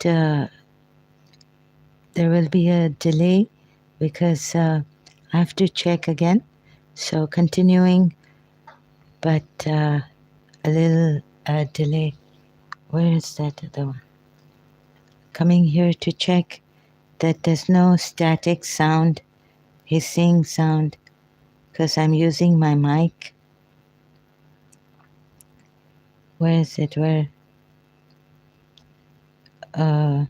there will be a delay because I have to check again. So continuing, but a little delay. Where is that other one? Coming here to check that there's no static sound, hissing sound, because I'm using my mic. Where is it? Where? Uh,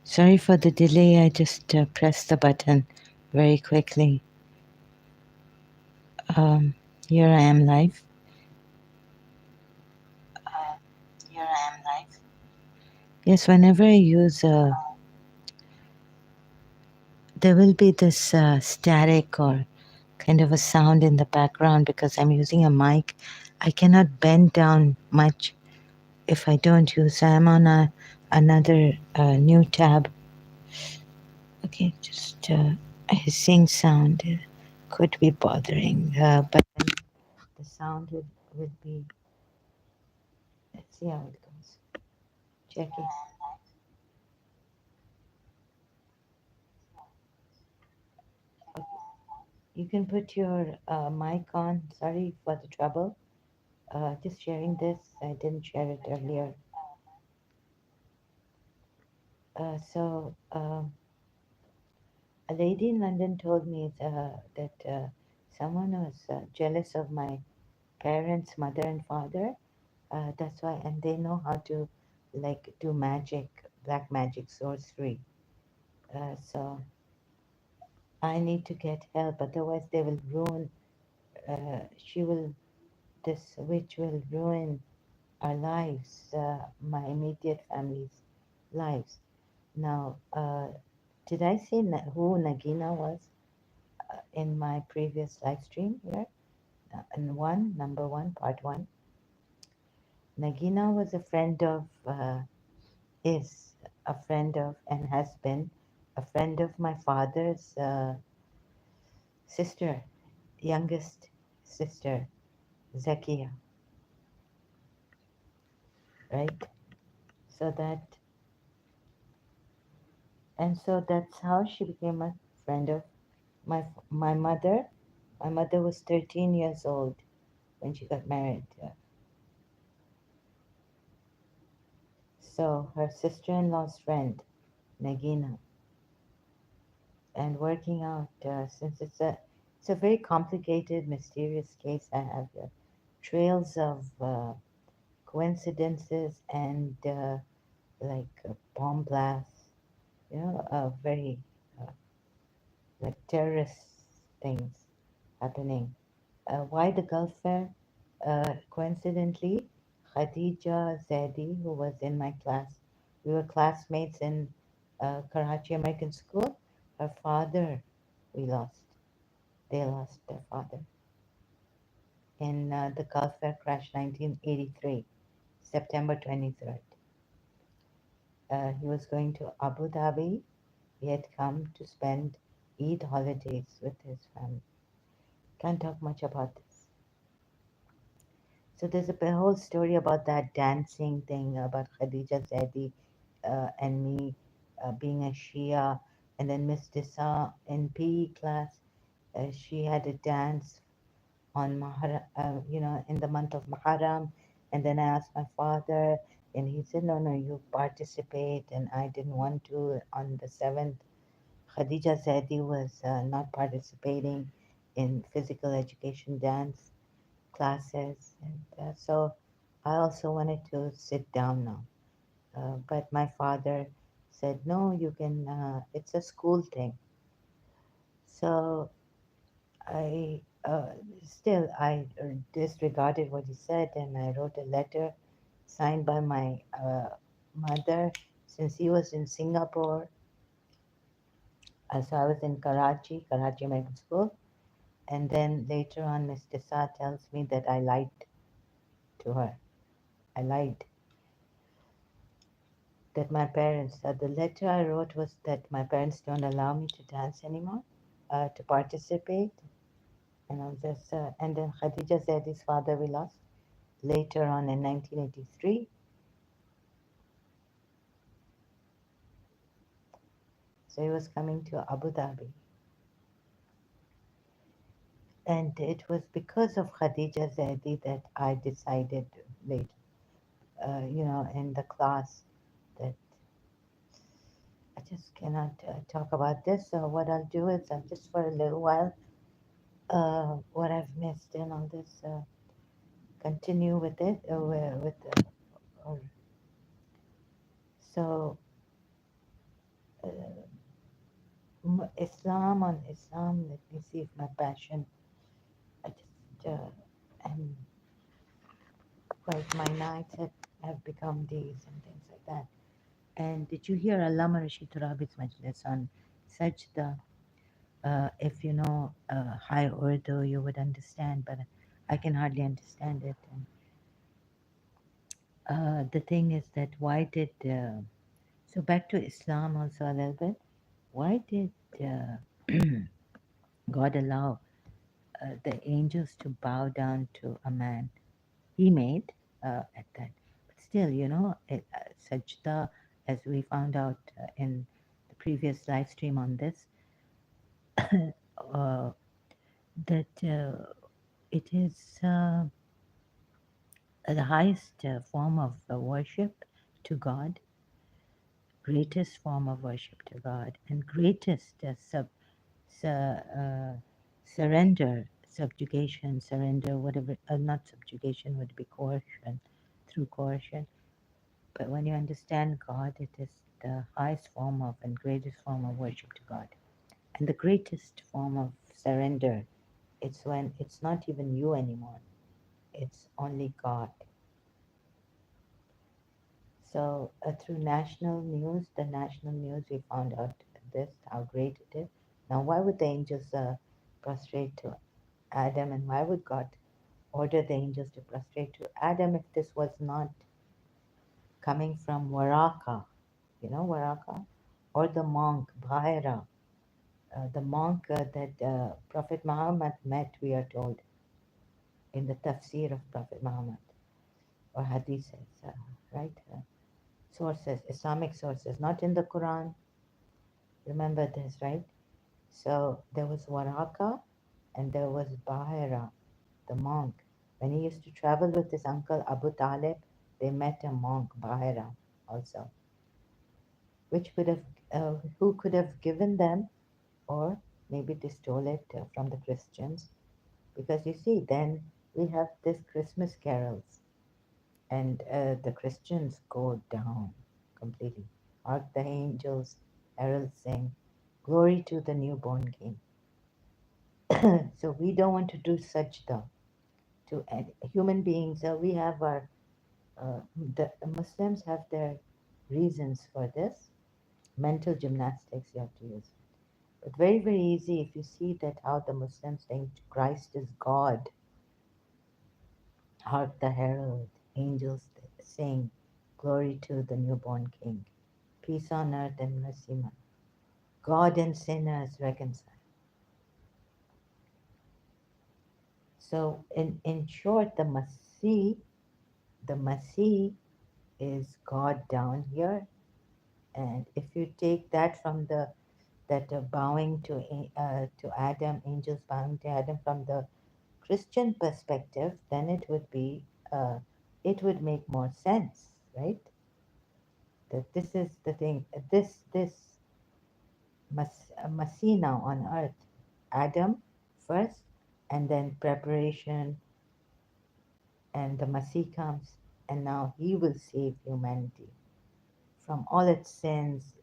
Sorry for the delay. I just pressed the button very quickly. Um, Here I am live. Here I am live. Yes, whenever I use there will be this static or kind of a sound in the background because I'm using a mic. I cannot bend down much if I don't use. I'm on another new tab. Okay, just a hissing sound could be bothering, but then the sound will be. Let's see how it goes. Check it. Okay. You can put your mic on. Sorry for the trouble. Just sharing this. I didn't share it earlier. A lady in London told me that someone was jealous of my parents, mother and father. That's why, and they know how to like do magic, black magic, sorcery. So I need to get help, otherwise they will ruin. She will. This witch will ruin our lives, my immediate family's lives. Now, did I say who Nagina was in my previous live stream here? In number one, part one. Nagina was a friend of, is a friend of, and has been a friend of my father's sister, youngest sister, Zakia, right? So that, and so that's how she became a friend of my mother. My mother was 13 years old when she got married. So her sister-in-law's friend, Nagina, and working out since it's a very complicated, mysterious case. I have trails of coincidences and like bomb blasts, very uh, like terrorist things happening. Why the Gulf Fair? Coincidentally, Khadija Zaidi, who was in my class, we were classmates in Karachi American School. Her father, we lost. They lost their father in the Gulf Fair crash, 1983, September 23rd. He was going to Abu Dhabi. He had come to spend Eid holidays with his family. Can't talk much about this. So there's a whole story about that dancing thing about Khadija Zaidi and me being a Shia, and then Miss Disa in PE class, she had a dance on in the month of Muharram, and then I asked my father, and he said, no, you participate, and I didn't want to. On the 7th, Khadija Zaidi was not participating in physical education dance classes. And so I also wanted to sit down now. But my father said, no, you can, it's a school thing. So I disregarded what he said, and I wrote a letter signed by my mother since he was in Singapore. So I was in Karachi American School. And then later on, Miss Desa tells me that I lied to her. I lied. That my parents, the letter I wrote was that my parents don't allow me to dance anymore, to participate. And I was just, and then Khadija Zaidi's father we lost later on in 1983. So he was coming to Abu Dhabi. And it was because of Khadija Zaidi that I decided later, in the class that I just cannot talk about this. So what I'll do is I'll just for a little while, what I've missed and all this, continue with it, or, so uh, Islam on Islam. Let me see if my passion. I just am like my nights have become days and things like that. And did you hear Allama Rashid Turabi's majlis on Sajda? If you know High Urdu, you would understand, but I can hardly understand it. And the thing is that why did, so back to Islam also a little bit, why did God allow the angels to bow down to a man he made at that? But still, sajda, as we found out in the previous live stream on this, uh, that it is the highest form of worship to God, greatest form of worship to God, and greatest su- uh, surrender, subjugation, surrender, whatever, not subjugation would be coercion, through coercion. But when you understand God, it is the highest form of and greatest form of worship to God. And the greatest form of surrender, it's when it's not even you anymore, it's only God. So through the national news, we found out this, how great it is. Now, why would the angels prostrate to Adam, and why would God order the angels to prostrate to Adam if this was not coming from Waraka? You know Waraka? Or the monk, Bhaira, the monk that Prophet Muhammad met, we are told, in the tafsir of Prophet Muhammad, or hadiths, right? Sources, Islamic sources, not in the Quran. Remember this, right? So there was Waraka and there was Bahira, the monk. When he used to travel with his uncle Abu Talib, they met a monk, Bahira, also, which could have, who could have given them, or maybe they stole it from the Christians. Because you see, then we have this Christmas carols, and the Christians go down completely. Hark the angels, heralds sing, glory to the newborn King. So we don't want to do sajda to human beings. We have our, uh, the Muslims have their reasons for this. Mental gymnastics you have to use. But very, very easy if you see that how the Muslims think Christ is God. Hark the herald, angels sing, glory to the newborn King. Peace on earth and mercy, God and sinners reconcile. So in short, the Masih is God down here. And if you take that from that bowing to Adam, angels bowing to Adam from the Christian perspective, then it would make more sense, right? That this is the thing. This Masih now on earth, Adam first, and then preparation, and the Masih comes, and now he will save humanity from all its sins,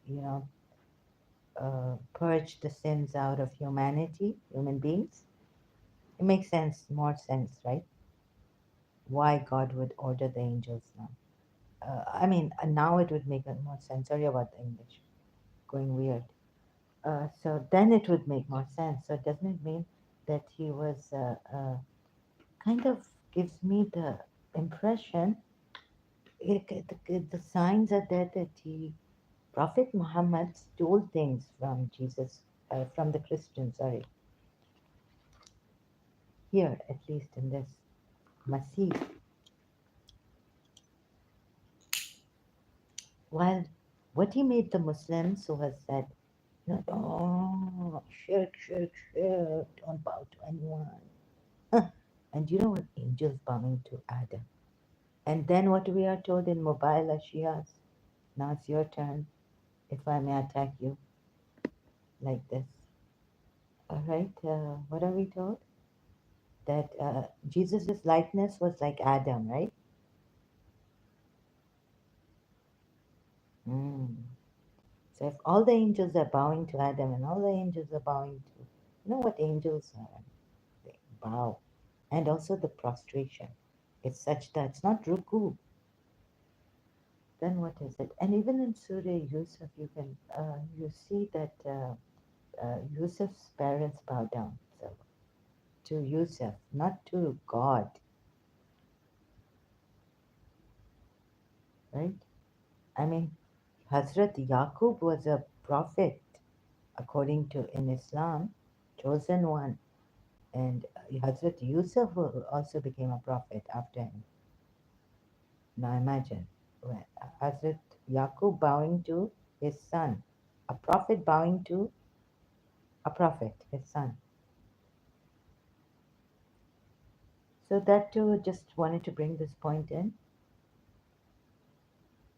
purge the sins out of humanity, human beings. It makes sense, more sense, right? Why God would order the angels now. I mean, now it would make more sense. Sorry about the English, going weird. So then it would make more sense. So doesn't it mean that he was kind of gives me the impression, the signs are there that Prophet Muhammad stole things from Jesus, from the Christians, sorry, here at least in this Masih. While what he made the Muslims, who has said Not, oh, shirk, shirk, shirk, don't bow to anyone. Huh. And you know what? Angels bowing to Adam. And then what we are told in Mobile Ashias, now it's your turn, if I may attack you like this. All right, what are we told? That Jesus' likeness was like Adam, right? Mm. So if all the angels are bowing to Adam and all the angels are bowing to, you know what angels are? They bow. And also the prostration. It's such that it's not ruku. Then what is it? And even in Surah Yusuf, you see that Yusuf's parents bow down. So to Yusuf, not to God, right? I mean, Hazrat Yaqub was a prophet, according to in Islam, chosen one. And Hazrat Yusuf also became a prophet after him. Now imagine Hazrat Yaqub bowing to his son, a prophet bowing to a prophet, his son. So that too, just wanted to bring this point in.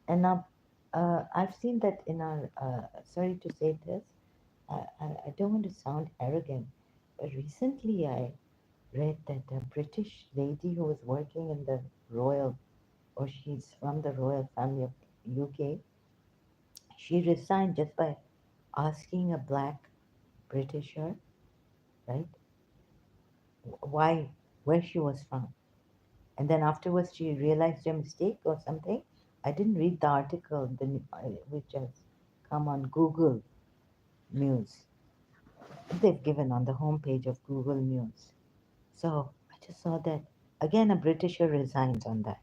And now I've seen that in our, sorry to say this, I don't want to sound arrogant, but recently I read that a British lady who was working in the royal, or she's from the royal family of UK, she resigned just by asking a black Britisher, right, why, where she was from. And then afterwards she realized her mistake or something. I didn't read the article, which has come on Google News. They've given on the homepage of Google News. So I just saw that again a Britisher resigns on that.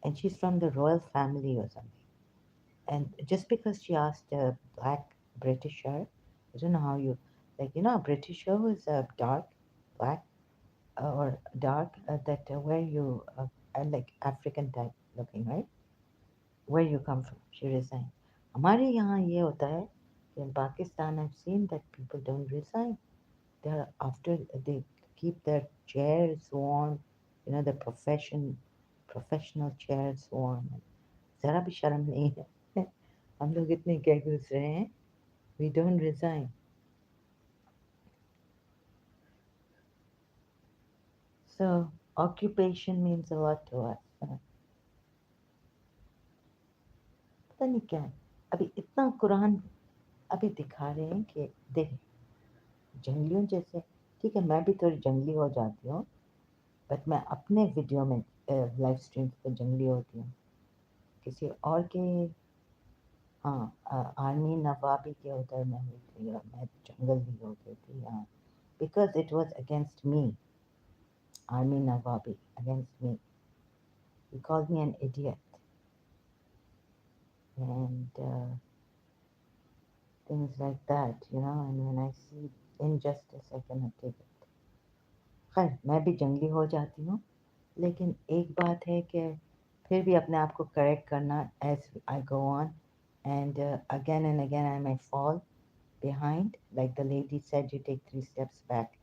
And she's from the royal family or something. And just because she asked a black Britisher, I don't know how you, like, you know, a Britisher who's dark, black, or dark, that where you are like African type looking, right? Where you come from. She resigned. हमारे यहाँ ये होता है कि in Pakistan I've seen that people don't resign. They're after they keep their chairs warm, you know, the professional chairs warm. जरा भी शर्म नहीं है. हम लोग इतने क्या गुजरे हैं. We don't resign. So occupation means a lot to us. पता नहीं क्या है. अभी इतना कुरान अभी दिखा रहे हैं कि देख जंगलियों जैसे. ठीक है मैं भी थोड़ी जंगली हो जाती हूँ बट मैं अपने वीडियो में लाइव स्ट्रीम्स पे जंगली होती हूँ किसी और के. हाँ आर्मी नवाबी के उधर मैं हुई थी और मैं जंगल भी हो गई थी हाँ because it was against me. Army Nawabi against me. He called me an idiot. And things like that, you know. And when I see injustice, I cannot take it. खैर मैं भी जंगली हो जाती हूँ लेकिन एक बात है कि फिर भी अपने आप को करेक्ट करना as I go on. And again and again I may fall behind. Like the lady said, you take 3 steps back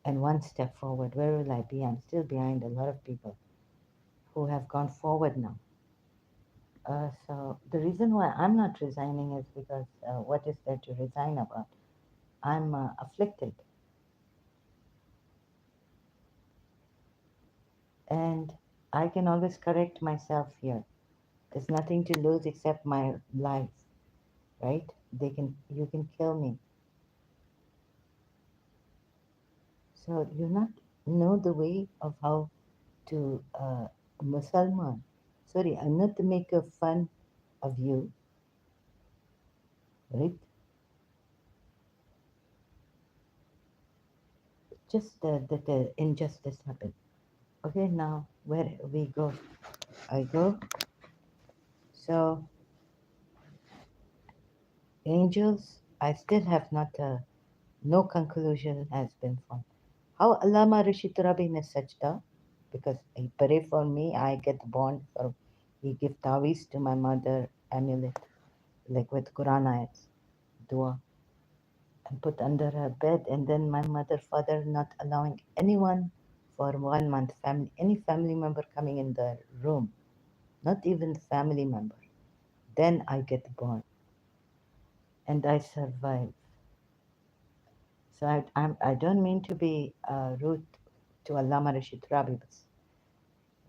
and 1 step forward. Where will I be? I'm still behind a lot of people who have gone forward now. So the reason why I'm not resigning is because what is there to resign about? I'm afflicted, and I can always correct myself here. There's nothing to lose except my life, right? You can kill me. So you not know the way of how to Musalman. Sorry, I'm not to make a fun of you, right? Just that the injustice happened. Okay, now where we go? I go. So angels, I still have not, no conclusion has been formed. How Allama Rashid Rabi ne sajda, because he pray for me, I get born for, he give tawis to my mother, amulet. like with Quran ayats, dua, and put under her bed. And then my mother, father not allowing anyone for 1 month, any family member coming in the room, not even family member. Then I get born and I survive. So I don't mean to be rude to Allama Rashid Rabi,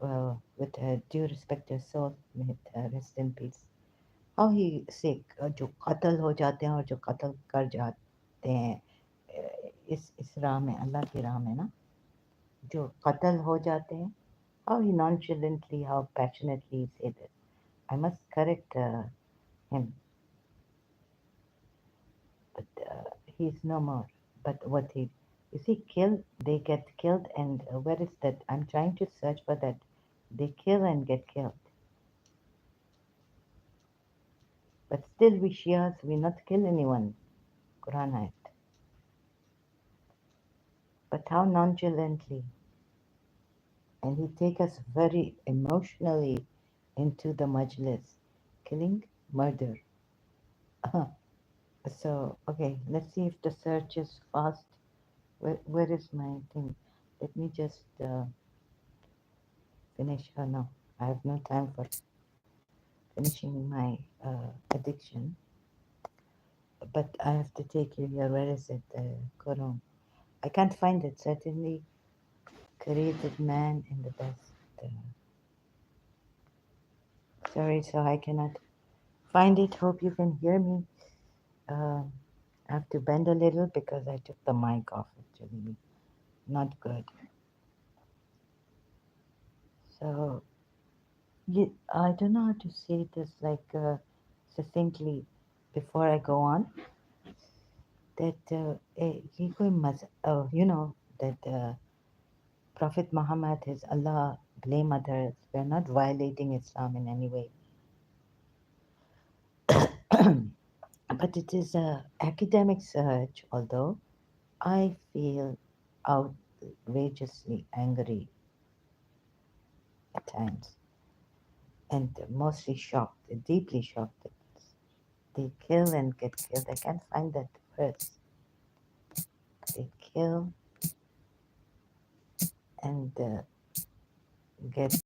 but with due respect to his soul, may it rest in peace. How he से जो कत्ल हो जाते हैं और जो कत्ल कर जाते हैं इस राह में अल्लाह की राह में ना जो कत्ल हो जाते हैं how he nonchalantly how passionately he said it I must correct him but he's no more but what he you see kill they get killed and where is that I'm trying to search for that they kill and get killed but still we Shias we not kill anyone Quran ayat but how nonchalantly and he take us very emotionally into the majlis. Killing, murder. So, okay, let's see if the search is fast. Where is my thing? Let me just finish. Oh, no, I have no time for finishing my addiction. But I have to take you here. Where is it? Quran. I can't find it. Certainly created man in the best. Sorry, so I cannot find it. Hope you can hear me. Um, I have to bend a little because I took the mic off actually. Not good. So I don't know how to say this like succinctly before I go on. That you know that Prophet Muhammad, his Allah, blame others. We are not violating Islam in any way, but it is a academic search. Although I feel outrageously angry at times and mostly shocked, deeply shocked at this. They kill and get killed. I can't find that verse. They kill and get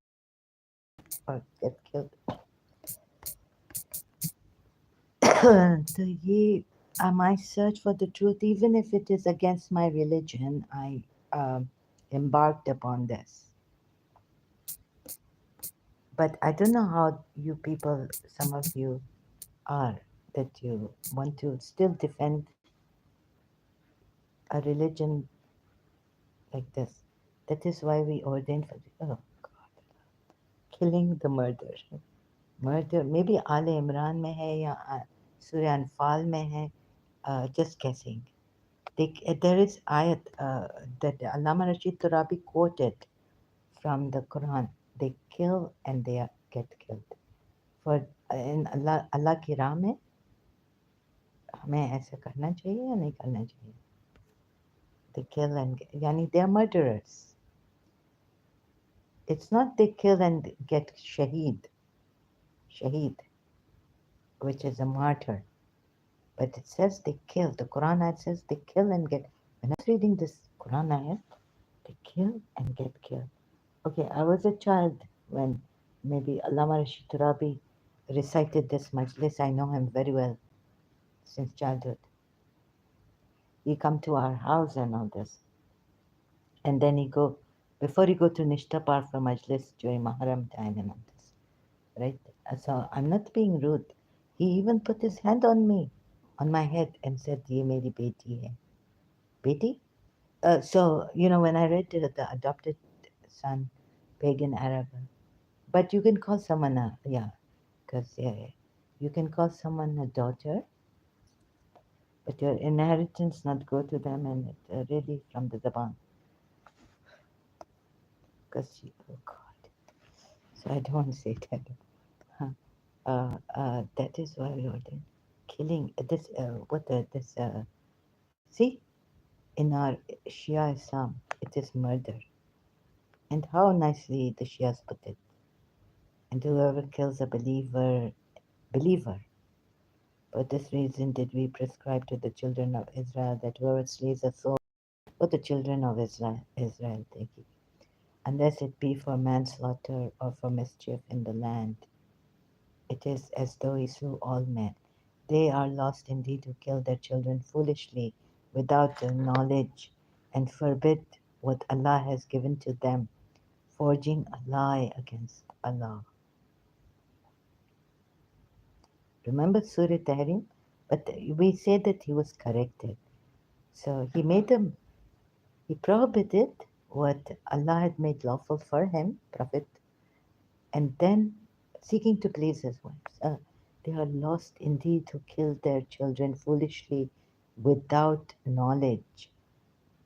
get killed. तो ये my search for the truth, even if it is against my religion, I embarked upon this. But I don't know how you people, some of you, are that you want to still defend a religion like this. That is why we ordained for oh God, killing the murder. Murder, maybe आले इमरान में है या सूर्य अनफाल में है. Just guessing. There is ayat that Allama Rashid Turabi quoted from the Quran. They kill and get killed. For in Allah की राह में हमें ऐसा करना चाहिए या नहीं करना चाहिए? They kill and yani they are murderers. It's not they kill and get shaheed, which is a martyr. But it says they kill. The Quran ayat says they kill and get. When I was reading this Quran ayat, they kill and get killed. Okay, I was a child when maybe Allama Rashid Turabi recited this majlis. I know him very well since childhood. He come to our house and all this. And then before he go to Nishta Par for majlis during Maharam time and all this. Right? So I'm not being rude. He even put his hand on me, on my head and said, Ye meri beti hai. Beti? So, when I read the adopted son, pagan Arab, but you can call someone because you can call someone a daughter, but your inheritance not go to them and it really from the Zaban. Because, oh God, so I don't want to say that. Huh. That is why we ordained killing. See, in our Shia Islam, it is murder. And how nicely the Shias put it. And whoever kills a believer, For this reason did we prescribe to the children of Israel that whoever slays a soul for the children of Israel, thank you, unless it be for manslaughter or for mischief in the land, it is as though he slew all men. They are lost indeed who kill their children foolishly without the knowledge and forbid what Allah has given to them, forging a lie against Allah. Remember Surah Tahrim? But we say that he was corrected. So he made them, he prohibited what Allah had made lawful for him, Prophet, and then seeking to please his wives. They are lost indeed who kill their children foolishly without knowledge.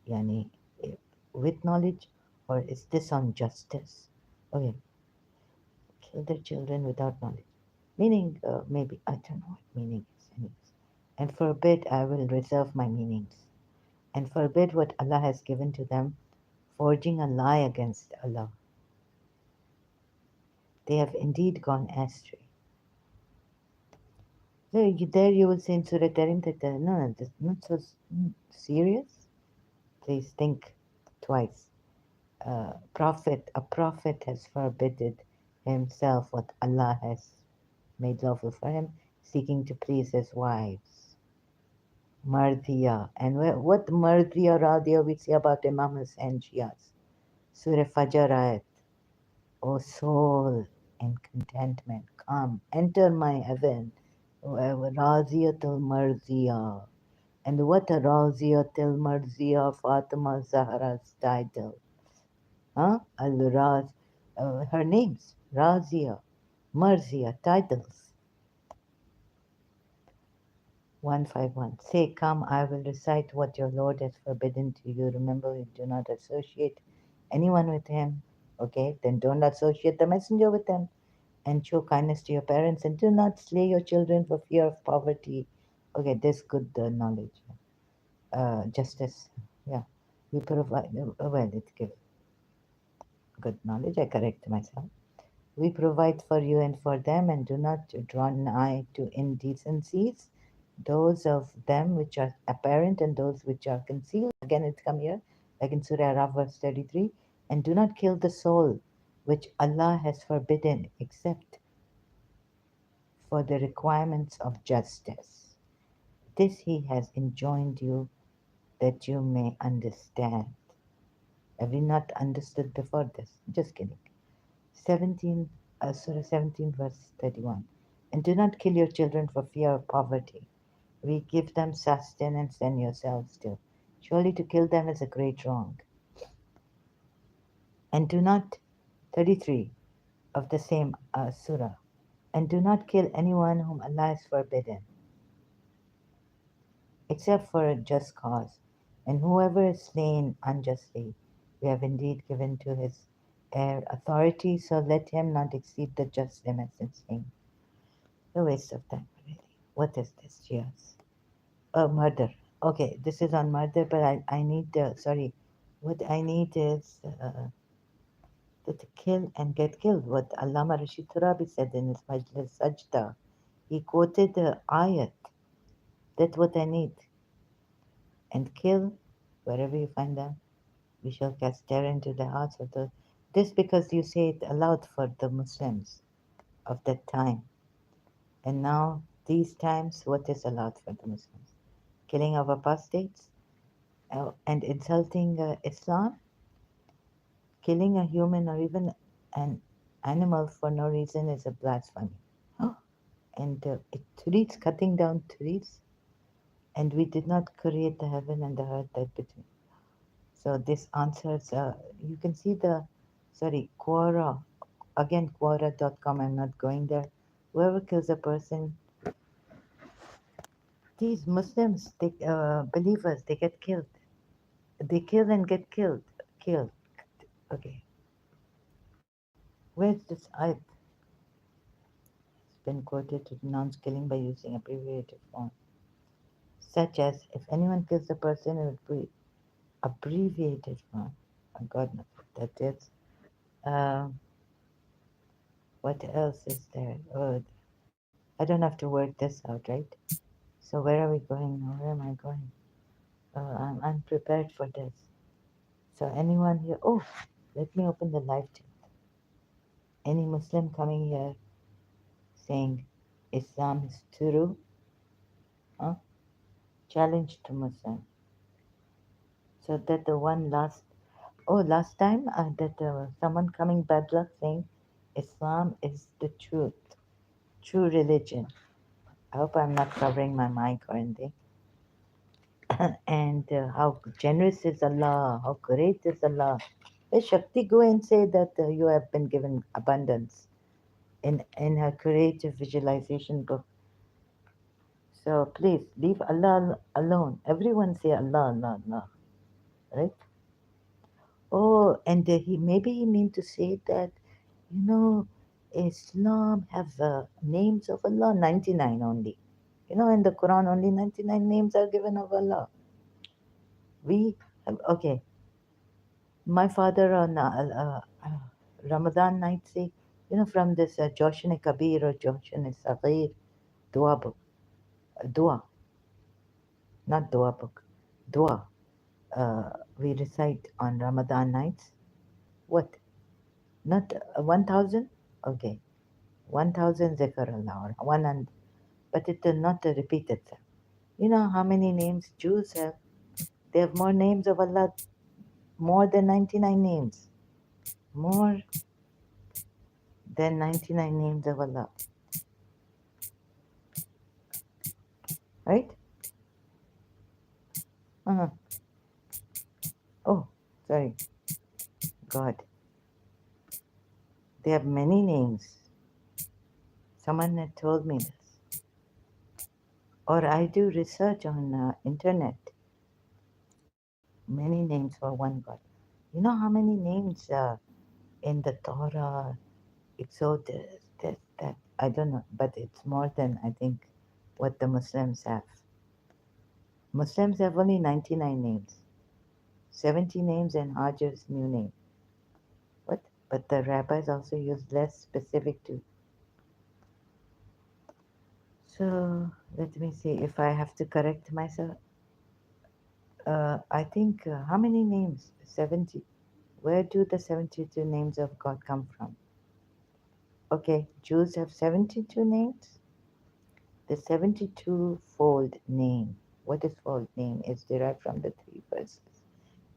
Yani, eh, with knowledge, or is this on justice? Okay, kill their children without knowledge. Meaning, maybe, I don't know what meaning is, anyways. And forbid, I will reserve my meanings. And forbid what Allah has given to them, forging a lie against Allah. They have indeed gone astray. There you will say in Surah Tarim that no, that's not so serious. Please think twice. A prophet has forbidden himself what Allah has made lawful for him, seeking to please his wives. Mardiya. And what Mardiya Radiya we say about Imams and Shias? Surah Fajr ayat. O soul in contentment, come, enter my heaven. Raziyatul Marziya. And what a Raziyatul Marziya, Fatima Zahra's title. Huh? Al-Raz, her names, Razia, Marzia, titles. 151. Say, come, I will recite what your Lord has forbidden to you. Remember, you do not associate anyone with him. Okay, then don't associate the messenger with them. And show kindness to your parents and do not slay your children for fear of poverty. Okay, this good knowledge. Justice. Yeah. We provide, well, it gives good knowledge. I correct myself. We provide for you and for them, and do not draw nigh to indecencies, those of them which are apparent and those which are concealed. Again, it's come here, like in Surah Araf, verse 33. And do not kill the soul which Allah has forbidden except for the requirements of justice. This He has enjoined you that you may understand. Have you not understood before this? Just kidding. 17, Surah 17, verse 31. And do not kill your children for fear of poverty. We give them sustenance and yourselves too. Surely to kill them is a great wrong. And do not, 33 of the same surah. And do not kill anyone whom Allah has forbidden, except for a just cause. And whoever is slain unjustly, we have indeed given to his heir authority, so let him not exceed the just limits in saying. A waste of time, really. What is this? Yes. Oh, murder. Okay, this is on murder, but I need, sorry, what I need is to kill and get killed. What Allama Rashid Turabi said in his Majlis Sajda. He quoted the ayat. That's what I need. And kill wherever you find them. We shall cast terror into the hearts of those. This because you say it aloud for the Muslims of that time. And now, these times, what is allowed for the Muslims? Killing of apostates and insulting Islam, killing a human or even an animal for no reason is a blasphemy. And trees, cutting down trees, and we did not create the heaven and the earth that between. So this answers, you can see the, sorry, Quora, again, Quora.com, I'm not going there. Whoever kills a person, these Muslims, they, believers, they get killed. They kill and get killed. Killed. Okay. Where's this ayat? It's been quoted to denounce killing by using abbreviated form, such as if anyone kills a person, it would be abbreviated form. Oh, God knows what that is. What else is there? Oh, I don't have to work this out, right? So where are we going now? Where am I going? I'm unprepared for this. So anyone here? Oh, let me open the live chat. Any Muslim coming here saying Islam is true? Huh? Challenge to Muslim. So that the one last time that someone coming bad luck saying Islam is the truth, true religion. I hope I'm not covering my mic or anything. And how generous is Allah, how great is Allah. Hey, Shakti, go and say that you have been given abundance in her creative visualization book. So please leave Allah alone. Everyone say Allah, Allah, Allah, right? Oh, and he mean to say that Islam have names of Allah 99 only. In the Quran only 99 names are given of Allah. We have, okay. My father on Ramadan night say, from this Joshan Kabir or Joshan Saghir dua book, dua, not dua book, dua. We recite on Ramadan nights. What? Not 1,000? Okay, 1,000 zikr Allah or 100, but it will not repeat itself. You know how many names Jews have? They have more names of Allah, more than 99 names. More than 99 names of Allah. Right? Uh-huh. Oh, sorry. God. They have many names. Someone had told me this. Or I do research on internet. Many names for one God. You know how many names in the Torah, Exodus, that I don't know, but it's more than I think what the Muslims have. Muslims have only 99 names, 70 names, and Hajar's new name. What? But the rabbis also use less specific too. So let me see if I have to correct myself. I think how many names? 70. Where do the 72 names of God come from? Okay, Jews have 72 names. The 72-fold name. What is fold name? Is derived from the three verses.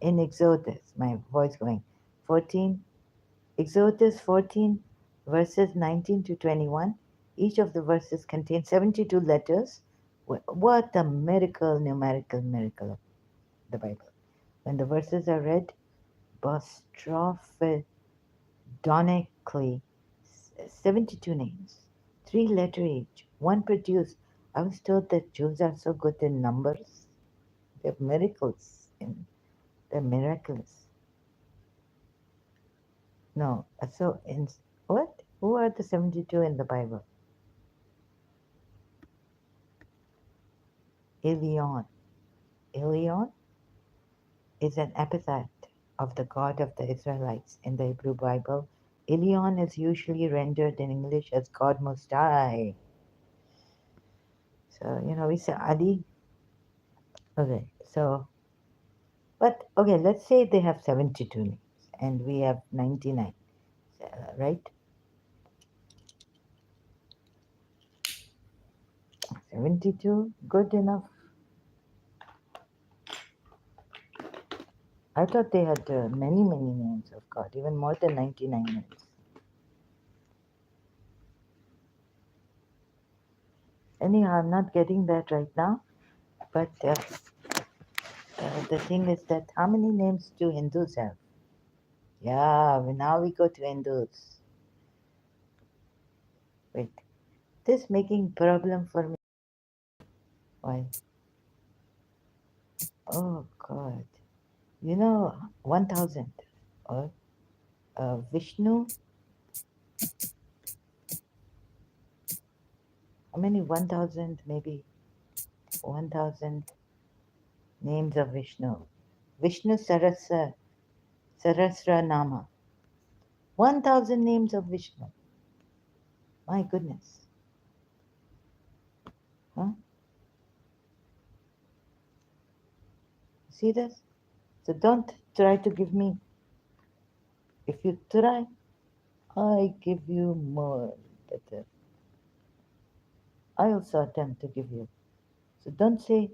In Exodus, my voice going. 14, Exodus 14, verses 19 to 21. Each of the verses contains 72 letters. What a miracle, numerical miracle of the Bible. When the verses are read bostrophodonically, 72 names, three letter each, one produced. I was told that Jews are so good in numbers. They have miracles. They're miraculous. No, so in what? Who are the 72 in the Bible? Elion. Elion is an epithet of the God of the Israelites in the Hebrew Bible. Elion is usually rendered in English as God Most High. So, we say Ali. Okay, so, but, okay, let's say they have 72 names and we have 99, right? 72, good enough. I thought they had many, many names of God, even more than 99 names. Anyhow, I'm not getting that right now, but the thing is that how many names do Hindus have? Yeah, now we go to Hindus. Wait, this making problem for me. Why? Oh God. 1,000. Or Vishnu. How many? 1,000, maybe 1,000 names of Vishnu. Vishnu Sarasra Nama. 1,000 names of Vishnu. My goodness. Huh? See this? So don't try to give me. If you try, I give you more. Better. I also attempt to give you. So don't say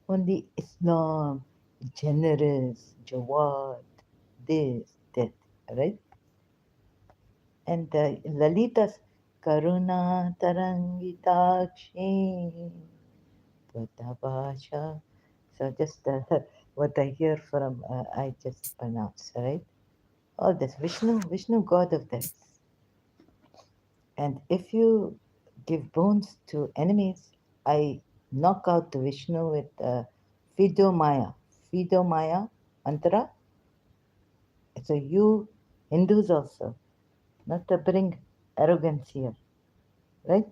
only Islam, generous, Jawad, this, that, right? And Lalita's Karuna Tarangitakshi Vatabasha. So just what I hear from, I just pronounce, right? All this, Vishnu, God of this. And if you give bones to enemies, I knock out the Vishnu with Fido Maya. Fido Maya mantra. So you Hindus also, not to bring arrogance here, right?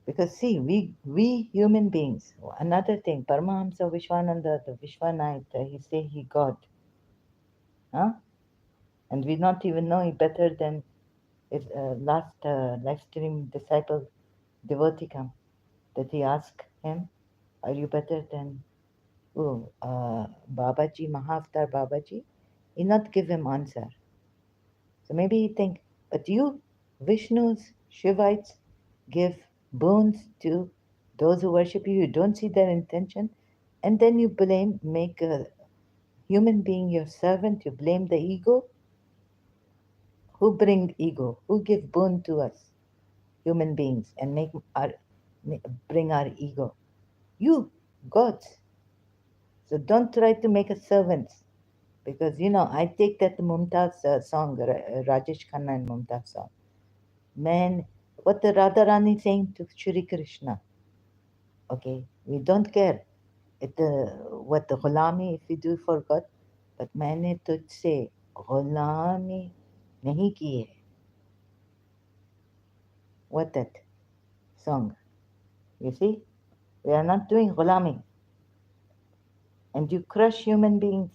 Because see, we human beings, another thing, Paramahamsa Vishwananda, the Vishwanayata, he say he God, huh? And we not even know he better than his last live stream disciple devotee come, that he asked him, are you better than Babaji, Mahavatar Babaji? He not give him answer. So maybe he think, but you, Vishnus, Shivites, give boons to those who worship you. You don't see their intention, and then you blame, make a human being your servant. You blame the ego. Who bring ego? Who give boon to us, human beings, and make our bring our ego? You, gods. So don't try to make us servants. Because I take that Mumtaz song, Rajesh Khanna and Mumtaz song. Man, what the Radharani saying to Shri Krishna? Okay, we don't care what the Gulami if we do for God, but मैंने तुझसे गुलामी नहीं की है. What that song? You see, we are not doing Gulami, and you crush human beings.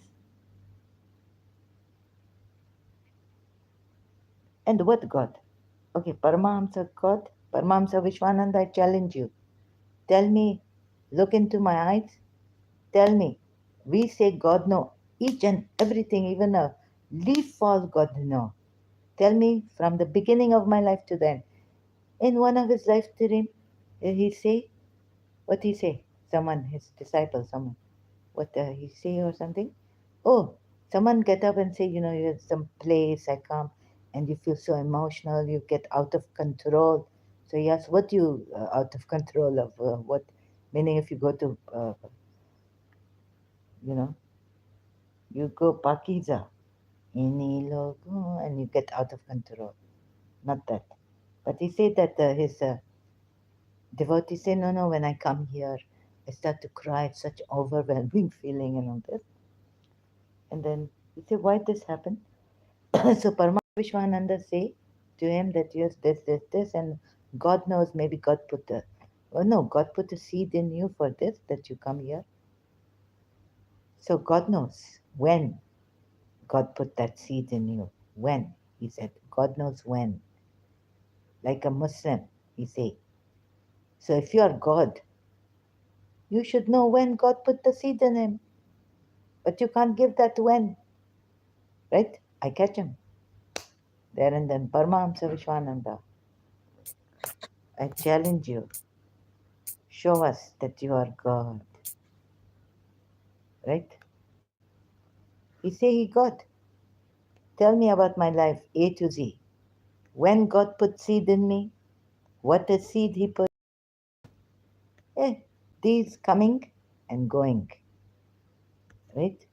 And what God? Okay, Paramahamsa God, Paramahamsa Vishwananda, I challenge you. Tell me, look into my eyes. Tell me, we say God know each and everything, even a leaf fall, God know. Tell me from the beginning of my life to the end. In one of his life stream, he say, what he say? Someone, his disciple, someone. What he say or something? Oh, someone get up and say, you're at some place, I come, and you feel so emotional, you get out of control. So he asks, what you out of control of? What? Meaning if you go to, you know, you go Pakiza, any logo, and you get out of control. Not that. But he said that his devotee said, no, no, when I come here, I start to cry, it's such overwhelming feeling and all this. And then he said, why this happened? So Parama Vishwananda say to him that yes, this, and God knows, maybe God put a, oh no, God put a seed in you for this, that you come here. So God knows when God put that seed in you. When? He said, God knows when. Like a Muslim, he say. So if you are God, you should know when God put the seed in him. But you can't give that when, right? I catch him. There and then, Paramahamsa Vishwananda, I challenge you. Show us that you are God, right? He say he God. Tell me about my life, A to Z. When God put seed in me, what a seed he put. Eh, these coming and going, right?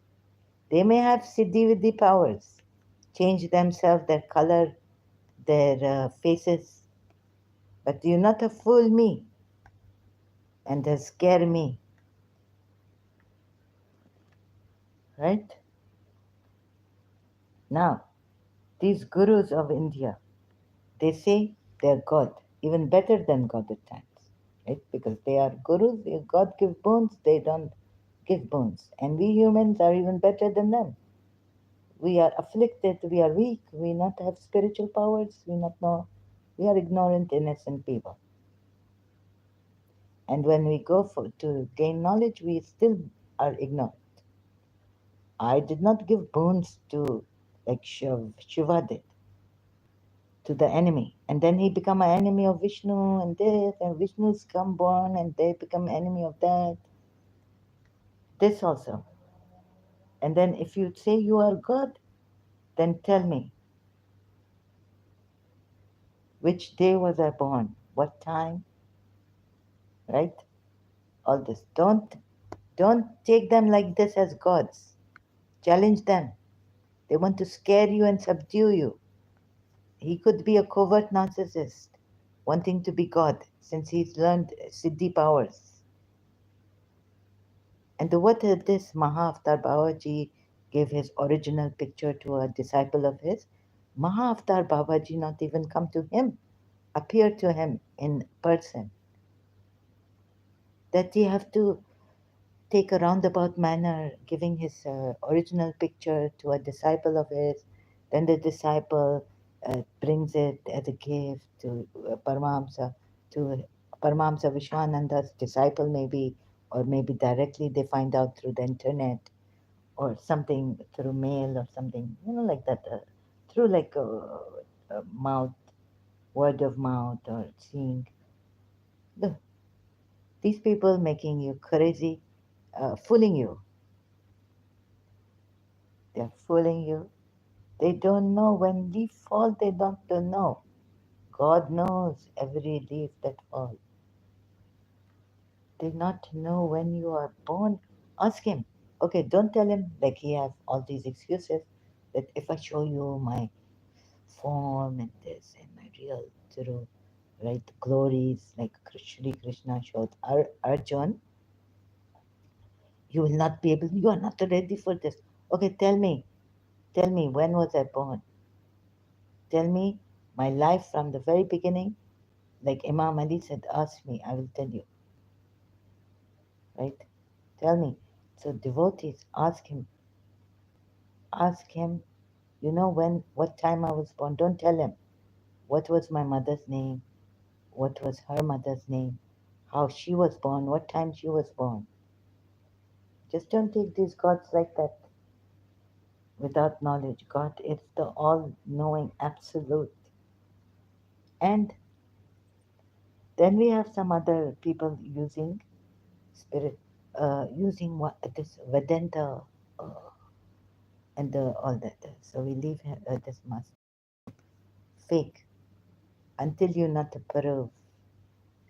They may have siddhi-viddhi powers, change themselves, their color, their faces, but you not to fool me and scare me, right? Now, these gurus of India, they say they're God, even better than God at times, right? Because they are gurus, God give boons, they don't give boons. And we humans are even better than them. We are afflicted, we are weak, we not have spiritual powers, we not know, we are ignorant, innocent people. And when we go to gain knowledge, we still are ignorant. I did not give boons to like Shiva did to the enemy, and then he become an enemy of Vishnu and this, and Vishnu's come born and they become enemy of that. This also, and then if you say you are God, then tell me which day was I born, what time, right? All this. Don't take them like this as gods. Challenge them. They want to scare you and subdue you. He could be a covert narcissist, wanting to be God since he's learned Siddhi powers. And what this Mahavatar Babaji gave his original picture to a disciple of his. Mahavatar Babaji not even come to him, appear to him in person. That he have to take a roundabout manner, giving his original picture to a disciple of his. Then the disciple brings it as a gift to Paramahamsa Vishwananda's disciple, maybe, or maybe directly they find out through the internet or something through mail or something, like that, through like a mouth, word of mouth, or seeing. Look, these people making you crazy, fooling you. They're fooling you. They don't know when leaf fall. They don't know. God knows every leaf that falls. They not know when you are born. Ask him. Okay, don't tell him like he have all these excuses that if I show you my form and this and my real true right glories like Shri Krishna showed Arjun, you will not be able. You are not ready for this. Okay, tell me when was I born? Tell me my life from the very beginning. Like Imam Ali said, ask me, I will tell you. Right? Tell me. So devotees, ask him, what time I was born. Don't tell him. What was my mother's name? What was her mother's name? How she was born? What time she was born? Just don't take these gods like that without knowledge. God is the all knowing absolute. And then we have some other people using spirit, using what this Vedanta and all that. So we leave this must fake until you not prove.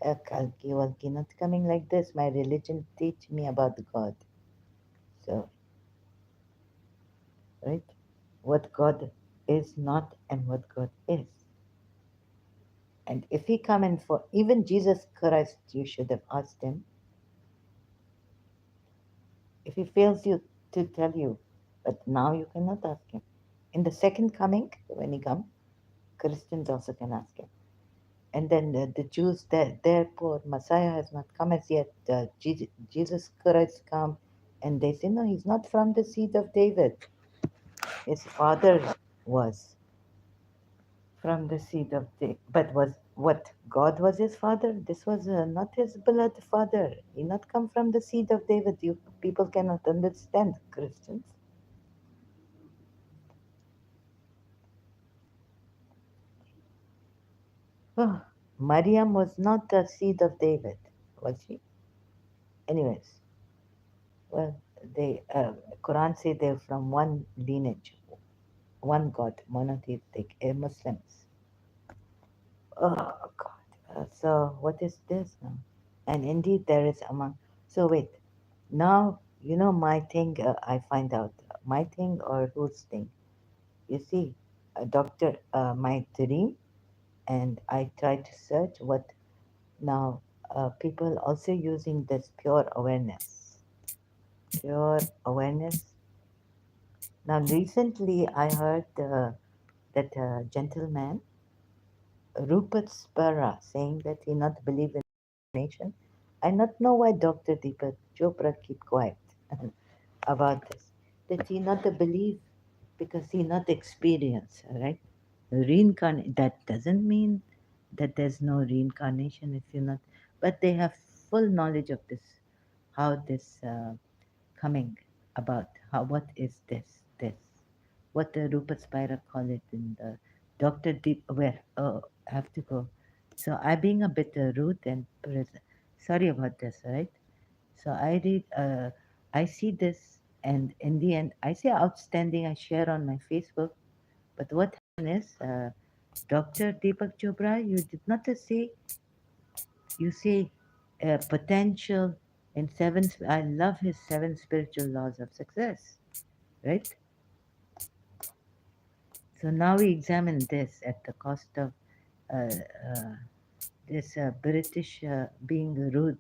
Kalki Walki not coming like this. My religion teach me about God. So, right? What God is not and what God is. And if he come in for even Jesus Christ, you should have asked him. If he fails you to tell you, but now you cannot ask him. In the second coming, when he come, Christians also can ask him. And then the Jews, their poor Messiah has not come as yet. Jesus Christ come, and they say, no, he's not from the seed of David. His father was from the seed of David. But was what? God was his father? This was not his blood father. He not come from the seed of David. You people cannot understand, Christians. Oh, Maryam was not the seed of David, was she? Anyways, well, they Quran say they're from one lineage, one God, monotheistic, Muslims. Oh God! So what is this now? And indeed, there is among. So wait, now my thing. I find out my thing or whose thing. You see, doctor, my dream, and I try to search what now. People also using this pure awareness. Pure awareness. Now, recently I heard that gentleman, Rupert Spera, saying that he not believe in nation. I not know why Dr. Deepak Chopra keep quiet about this. That he not believe because he not experience, right? Reincarnation, that doesn't mean that there's no reincarnation if you're not, but they have full knowledge of this, how this coming about, how what is this, what the Rupert Spira call it in the Doctor Deep. Where I have to go. So I being a bit rude and sorry about this, right? So I read, I see this, and in the end, I say outstanding. I share on my Facebook, but what happened is, Dr. Deepak Chopra, you did not just say, you say potential in seven. I love his seven spiritual laws of success, right? So now we examine this at the cost of this British being rude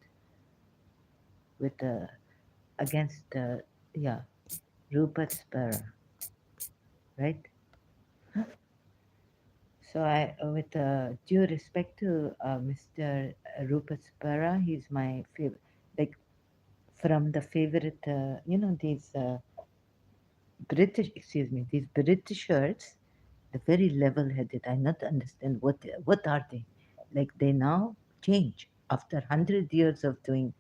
with against yeah, Rupert Spera, right? So I, with due respect to Mr. Rupert Spera, he's my favorite. Like from the favorite, these these Britishers, the very level-headed. I not understand what are they, like they now change after 100 years of doing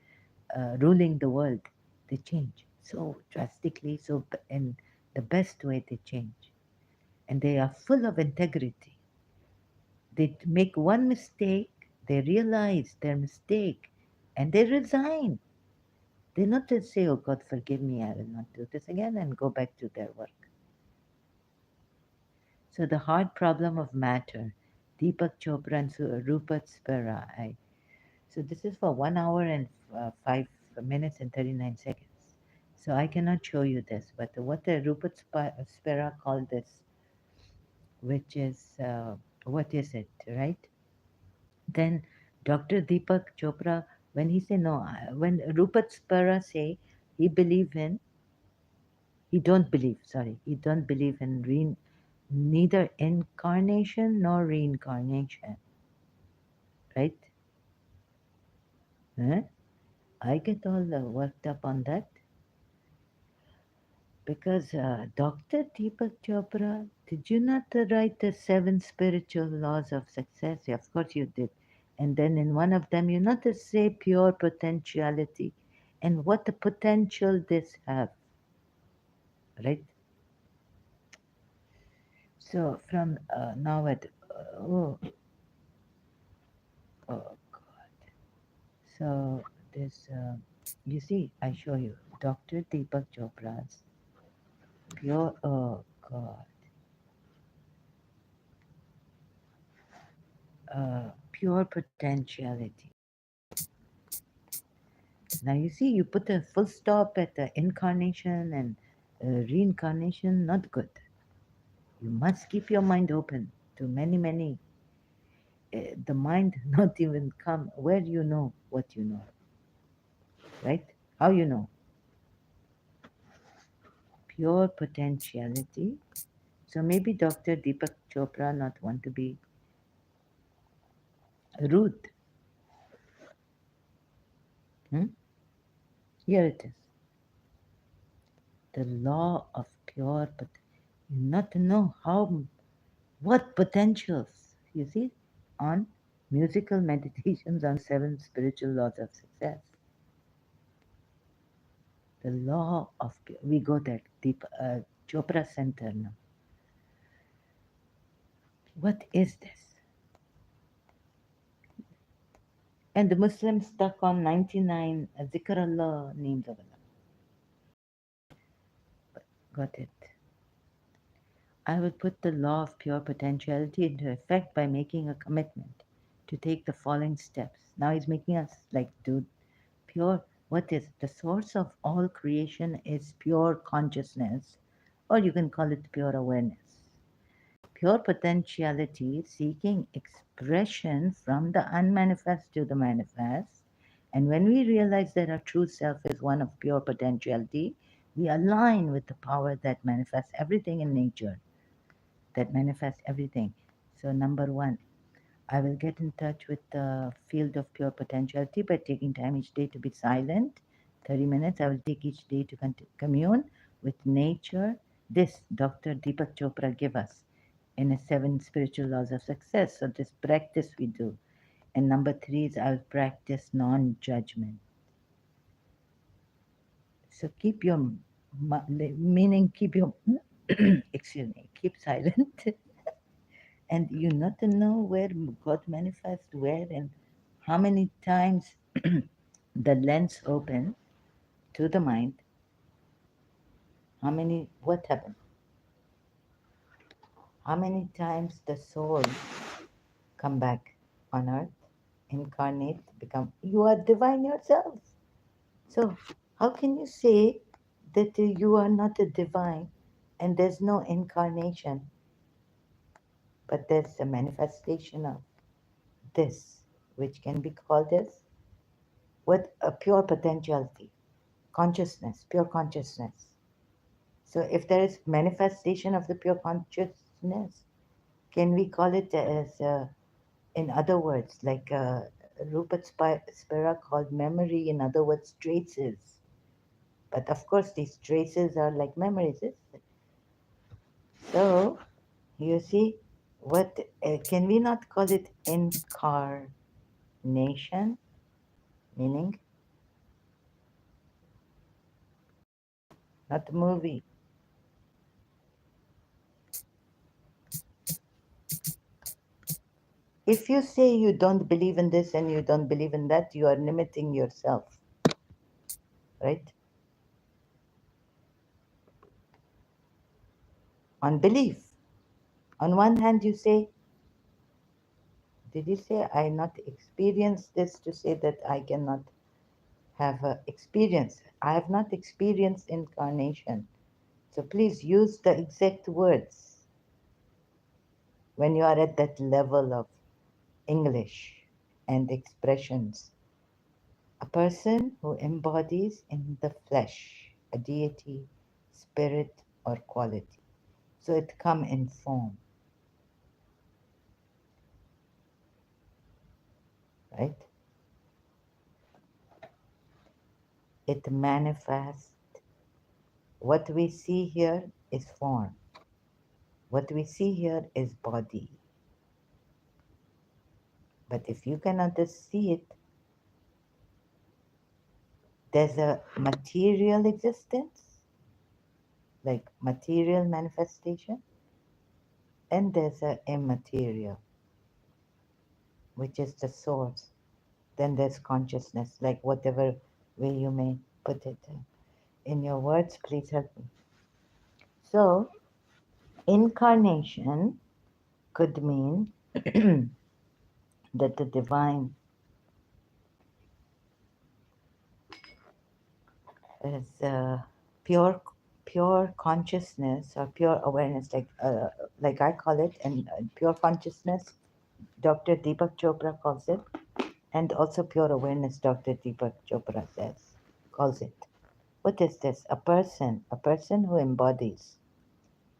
ruling the world. They change so drastically, in the best way they change, and they are full of integrity. They make one mistake, they realize their mistake, and they resign. They not just say, "Oh God, forgive me, I will not do this again," and go back to their work. So the hard problem of matter, Deepak Chopra and Rupert Spera. So this is for 1 hour and 5 minutes and 39 seconds. So I cannot show you this, but what the Rupert Spera called this, which is what is it, right? Then Dr. Deepak Chopra, when he say no, when Rupert Spera say he believe in, he don't believe, sorry, he don't believe in neither incarnation nor reincarnation, right? Huh? I get all worked up on that because Dr. Deepak Chopra, did you not write the seven spiritual laws of success? Yeah, of course you did. And then in one of them, you not to say pure potentiality and what the potential this have, right? So from now at, oh, oh, so this, you see, I show you Dr. Deepak Chopra's pure, oh God, pure potentiality. Now you see, you put a full stop at the incarnation and reincarnation, not good. You must keep your mind open to many, many. The mind not even come where you know what you know, right? How you know? Pure potentiality. So maybe Dr. Deepak Chopra not want to be rude. Hmm? Here it is. The law of pure you not know what potentials you see on musical meditations on seven spiritual laws of success. The law of we go there deep Chopra Center now. What is this? And the Muslims stuck on 99 Zikr Allah names of Allah. Got it. I will put the law of pure potentiality into effect by making a commitment to take the following steps. Now he's making us like, dude, pure, what is the source of all creation is pure consciousness, or you can call it pure awareness. Pure potentiality seeking expression from the unmanifest to the manifest. And when we realize that our true self is one of pure potentiality, we align with the power that manifests everything in nature, that manifests everything. So, number one, I will get in touch with the field of pure potentiality by taking time each day to be silent. 30 minutes I will take each day to commune with nature. This Dr. Deepak Chopra gave us in the seven spiritual laws of success. So this practice we do. And number three is I'll practice non judgment. So keep your, meaning keep your, excuse me, keep silent. And you not to know where God manifests, where and how many times the lens open to the mind, how many, what happened? How many times the soul come back on earth, incarnate, become, you are divine yourself. So how can you say that you are not a divine and there's no incarnation, but there's a manifestation of this, which can be called as what? A pure potentiality, consciousness, pure consciousness. So if there is manifestation of the pure consciousness, can we call it as, in other words, like Rupert Spira called memory, in other words, traces. But of course, these traces are like memories. So, you see, what can we not call it incarnation? Meaning, not movie. If you say you don't believe in this and you don't believe in that, you are limiting yourself, right? On belief. On one hand, you say, did you say I not experience this to say that I cannot have experience? I have not experienced incarnation. So please use the exact words when you are at that level of English and expressions. A person who embodies in the flesh a deity, spirit, or quality. So it come in form, right? It manifests. What we see here is form. What we see here is body. But if you cannot just see it, there's a material existence, like material manifestation, and there's a immaterial, which is the source. Then there's consciousness, like whatever way you may put it in your words, please help me. So, incarnation could mean that the divine is pure pure consciousness or pure awareness, like I call it, and pure consciousness, Dr. Deepak Chopra calls it, and also pure awareness, Dr. Deepak Chopra calls it. What is this? A person who embodies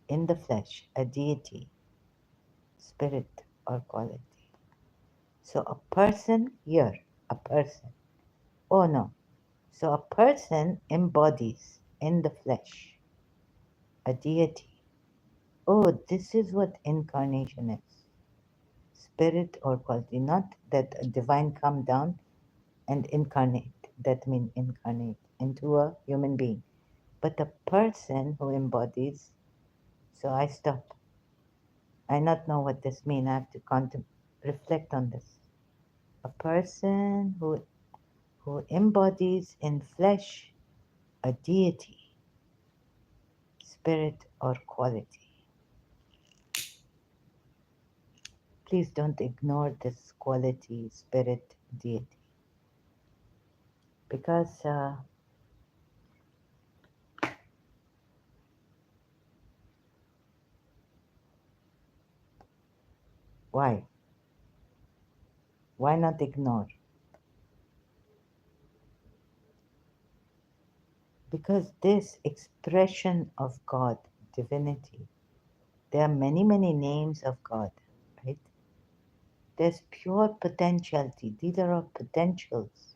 in the flesh a deity, spirit, or quality. So a person here, a person. Oh no. So a person embodies in the flesh a deity. Oh, this is what incarnation is. Spirit or quality, not that a divine come down and incarnate. That means incarnate into a human being. But a person who embodies, so I stop. I not know what this means. I have to reflect on this. A person who embodies in flesh a deity, spirit, or quality. Please don't ignore this quality, spirit, deity. Because why? Why not ignore? Because this expression of God, divinity, there are many, many names of God, right? There's pure potentiality. These are all potentials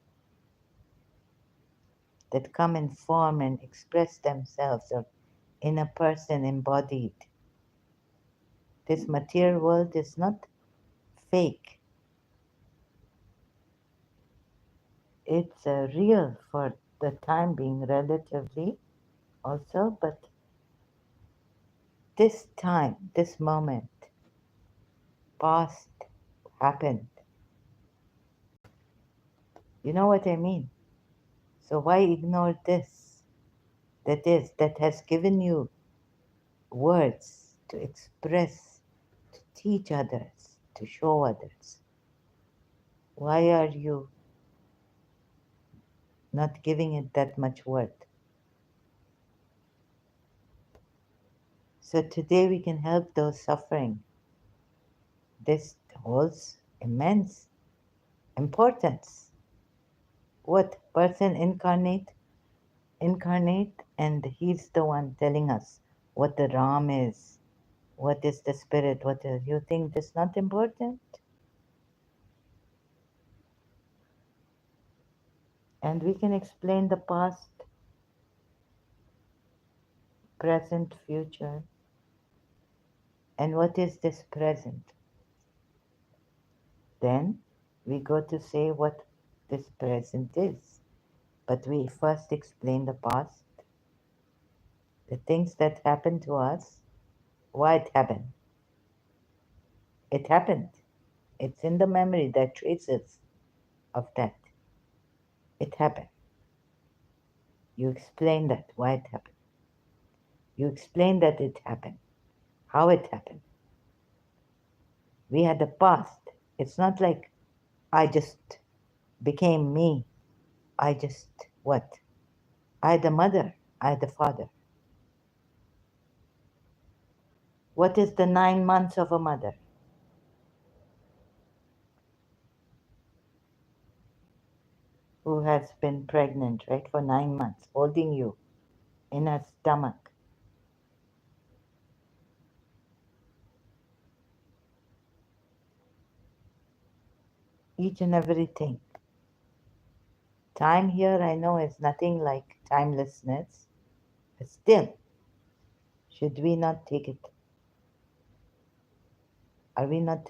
that come in form and express themselves or in a person embodied. This material world is not fake. It's real for the time being, relatively, also, but this time, this moment, past happened. You know what I mean? So why ignore this? That has given you words to express, to teach others, to show others. Why are you not giving it that much worth? So today we can help those suffering. This holds immense importance. What person incarnate, and he's the one telling us what the Ram is, what is the spirit, what is, you think this not important? And we can explain the past, present, future, and what is this present. Then we go to say what this present is. But we first explain the past, the things that happened to us, why it happened. It happened. It's in the memory, the traces of that. It happened. You explain that, why it happened. You explain that it happened, how it happened. We had a past. It's not like I just became me. I just, what? I the mother, I the father. What is the 9 months of a mother? Who has been pregnant, right, for 9 months, holding you in her stomach. Each and everything. Time here, I know, is nothing like timelessness, but still, should we not take it? Are we not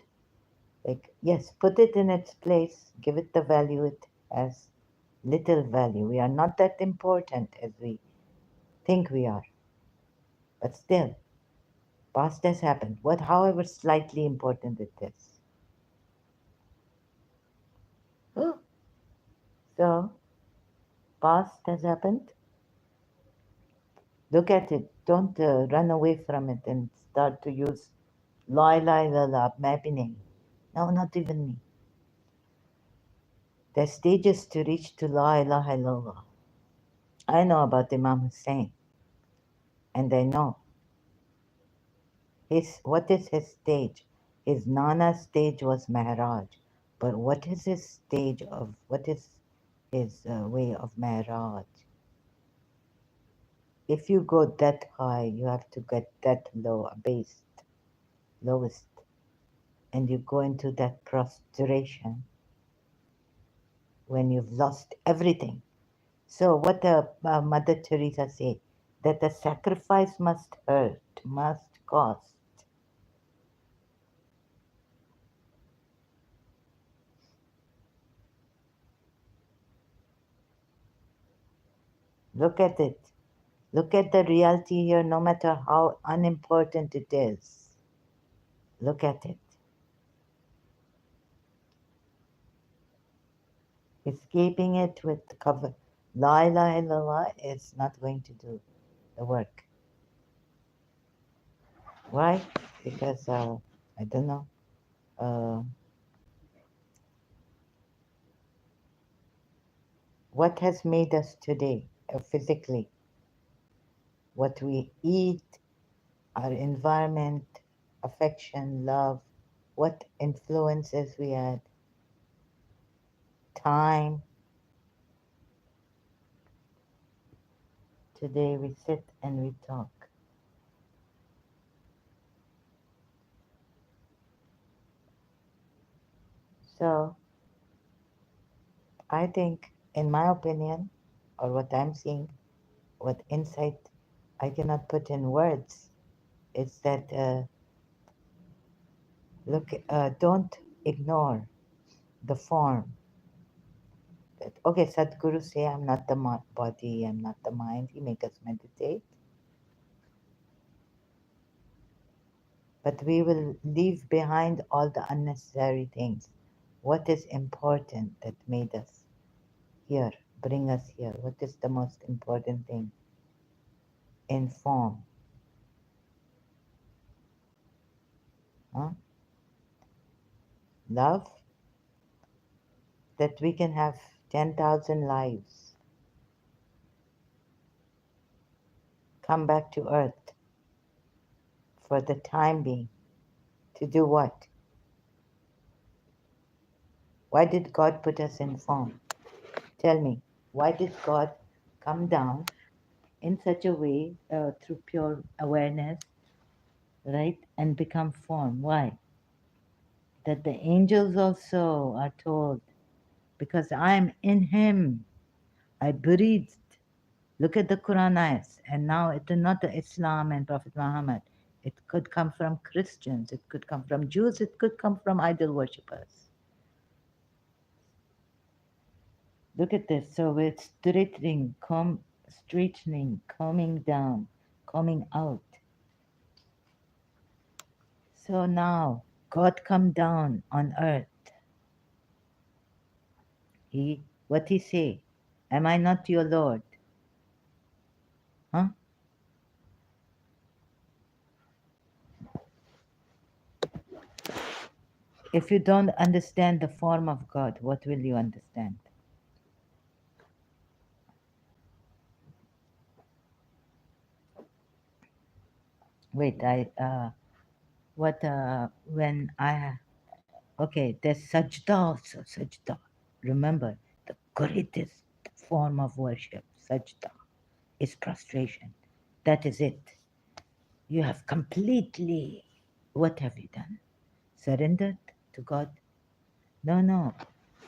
like, yes, put it in its place, give it the value it has, little value. We are not that important as we think we are, but still, past has happened, what, however slightly important it is. Oh, so, past has happened. Look at it. Don't run away from it and start to use la ilaha illallah, mapping. No, not even me. There's stages to reach to la ilaha illallah. I know about Imam Hussein, and I know what is his stage. His Nana stage was Maharaj, but what is his stage of, what is his way of Maharaj? If you go that high, you have to get that low, lowest, and you go into that prostration when you've lost everything. So, what Mother Teresa say? That the sacrifice must hurt, must cost. Look at it. Look at the reality here, no matter how unimportant it is. Look at it. Escaping it with cover. La ilaha illallah is not going to do the work. Why? Because, I don't know. Uh, what has made us today physically? What we eat, our environment, affection, love, what influences we had, time. Today we sit and we talk. So I think, in my opinion, or what I'm seeing, what insight I cannot put in words, is that don't ignore the form. Okay, Sadhguru say, I'm not the body, I'm not the mind. He make us meditate. But we will leave behind all the unnecessary things. What is important that made us here, bring us here? What is the most important thing? In form, huh? Love, that we can have 10,000 lives, come back to earth for the time being. To do what? Why did God put us in form? Tell me, why did God come down in such a way through pure awareness, right, and become form? Why? That the angels also are told, because I am in him, I breathed. Look at the Quran ayahs, and now it is not the Islam and Prophet Muhammad. It could come from Christians, it could come from Jews, it could come from idol worshippers. Look at this. So it's straightening, coming down, coming out. So now God come down on earth. What he say? Am I not your Lord? Huh? If you don't understand the form of God, what will you understand? Wait, when okay, there's sajda also, sajda. Remember, the greatest form of worship, sajda, is prostration. That is it. You have completely, what have you done? Surrendered to God? No, no.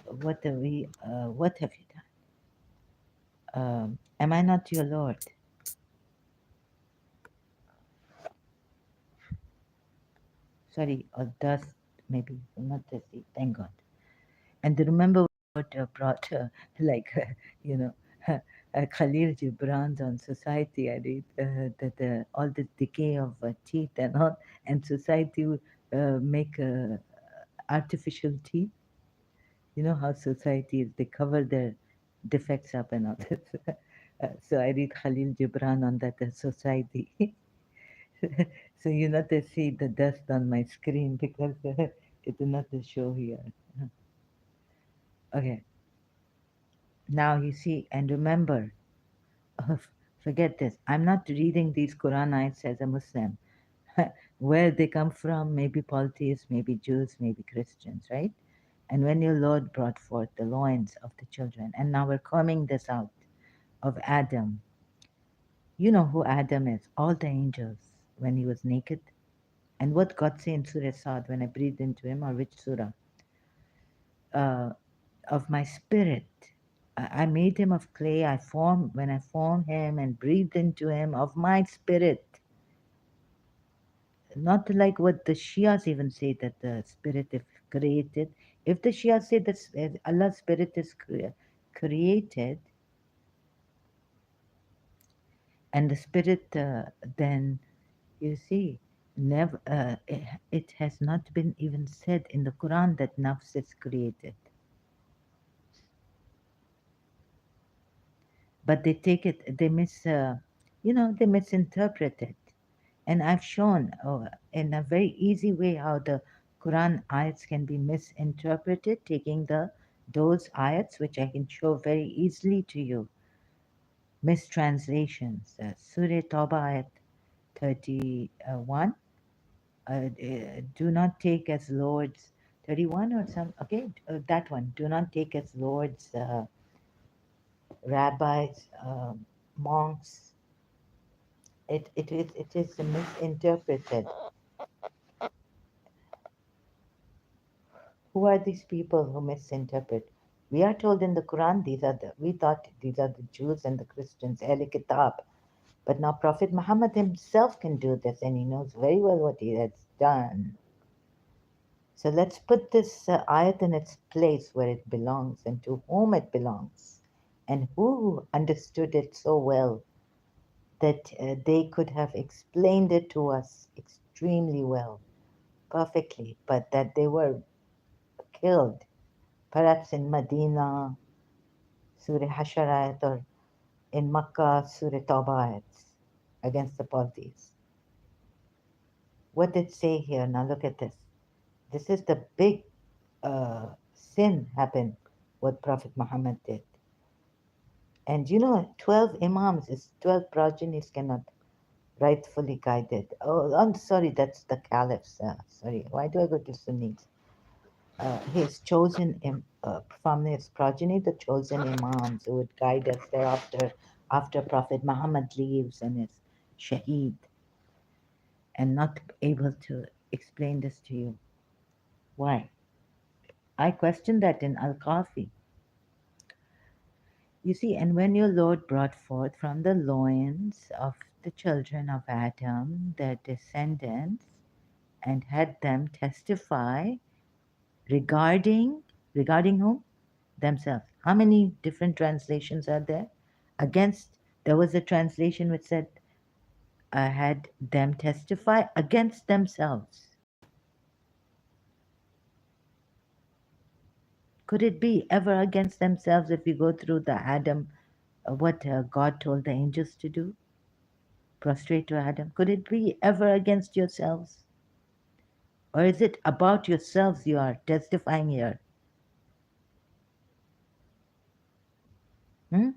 What have you done? Am I not your Lord? Sorry, or dust, maybe, not thirsty, thank God. And remember what brought, like, you know, Khalil Gibran's on society. I read that all the decay of teeth and all, and society make artificial teeth. You know how society is, they cover their defects up and all this. So I read Khalil Gibran on that society. So you not to see the dust on my screen because it is not the show here. Okay, now you see, and remember, forget this. I'm not reading these Quran ayats as a Muslim. Where they come from, maybe polytheists, maybe Jews, maybe Christians, right? And when your Lord brought forth the loins of the children, and now we're coming this out of Adam. You know who Adam is, all the angels, when he was naked. And what God said in Surah Sad, when I breathed into him, or which surah? Uh, of my spirit. I made him of clay. When I formed him and breathed into him of my spirit. Not like what the Shias even say that the spirit is created. If the Shias say that Allah's spirit is created, and the spirit, then you see, never it has not been even said in the Quran that nafs is created. But they take it, they misinterpret it. And I've shown in a very easy way how the Quran ayats can be misinterpreted, taking those ayats, which I can show very easily to you, mistranslations. Surah Tawbah ayat 31. Do not take as lords, 31 or some, okay, that one. Do not take as lords rabbis, monks. It is misinterpreted. Who are these people who misinterpret? We are told in the Quran we thought these are the Jews and the Christians, Ahl Kitab. But now Prophet Muhammad himself can do this, and he knows very well what he has done. So let's put this ayat in its place where it belongs and to whom it belongs, and who understood it so well that they could have explained it to us extremely well, perfectly, but that they were killed, perhaps in Medina, Surah Hasharat, or in Makkah, Surah Tawbah, against the polytheists. What did it say here? Now look at this. This is the big sin happened, what Prophet Muhammad did. And 12 imams is 12 progenies cannot rightfully guide it. Oh, I'm sorry, that's the caliphs. Sorry, why do I go to Sunnis? His chosen from his progeny, the chosen imams who would guide us thereafter, after Prophet Muhammad leaves and is shaheed, and not able to explain this to you. Why? I questioned that in Al Kafi. You see, and when your Lord brought forth from the loins of the children of Adam their descendants and had them testify regarding whom? Themselves. How many different translations are there? Against, there was a translation which said, had them testify against themselves. Could it be ever against themselves if you go through the Adam, what God told the angels to do? Prostrate to Adam. Could it be ever against yourselves? Or is it about yourselves you are testifying here? Hmm?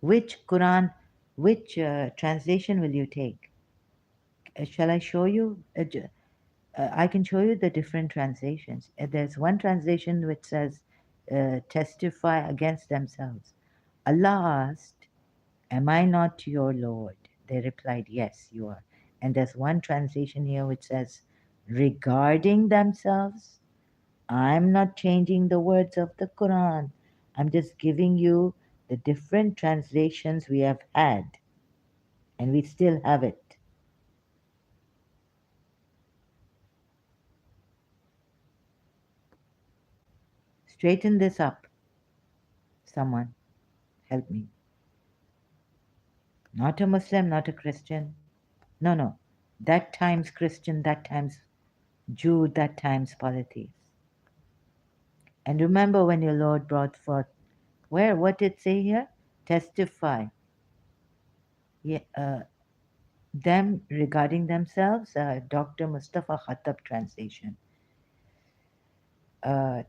Which Quran, which translation will you take? Shall I show you? I can show you the different translations. There's one translation which says, testify against themselves. Allah asked, am I not your Lord? They replied, yes, you are. And there's one translation here which says, regarding themselves. I'm not changing the words of the Quran. I'm just giving you the different translations we have had, and we still have it. Straighten this up. Someone, help me. Not a Muslim, not a Christian. No, no. That times Christian, that times Jew, that times polytheist. And remember when your Lord brought forth, where, what did it say here? Testify. Yeah, them regarding themselves, Dr. Mustafa Khattab translation.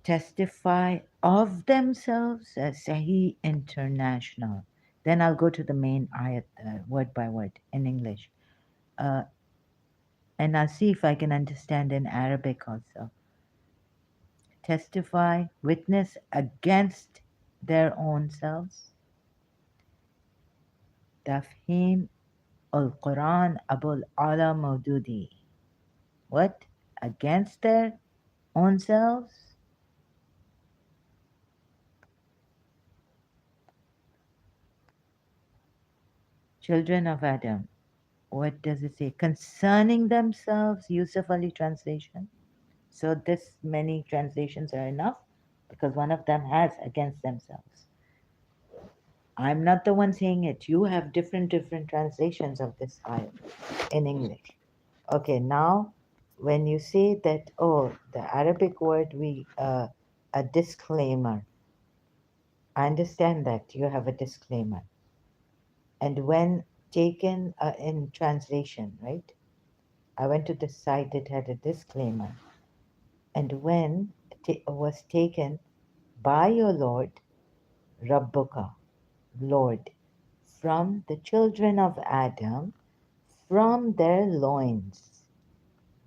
Testify of themselves, Sahih International. Then I'll go to the main ayat, word by word in English. Uh, and I'll see if I can understand in Arabic also. Testify, witness against their own selves. Tafhim al-Quran Abul Ala Maududi. What? Against their own selves? Children of Adam. What does it say? Concerning themselves, Yusuf Ali translation. So this many translations are enough because one of them has against themselves. I'm not the one saying it. You have different translations of this ayat in English. Okay, now when you say that, oh, the Arabic word a disclaimer. I understand that you have a disclaimer. And when taken in translation, right? I went to the site, it had a disclaimer. And when it was taken by your Lord, Rabbuka, Lord, from the children of Adam, from their loins,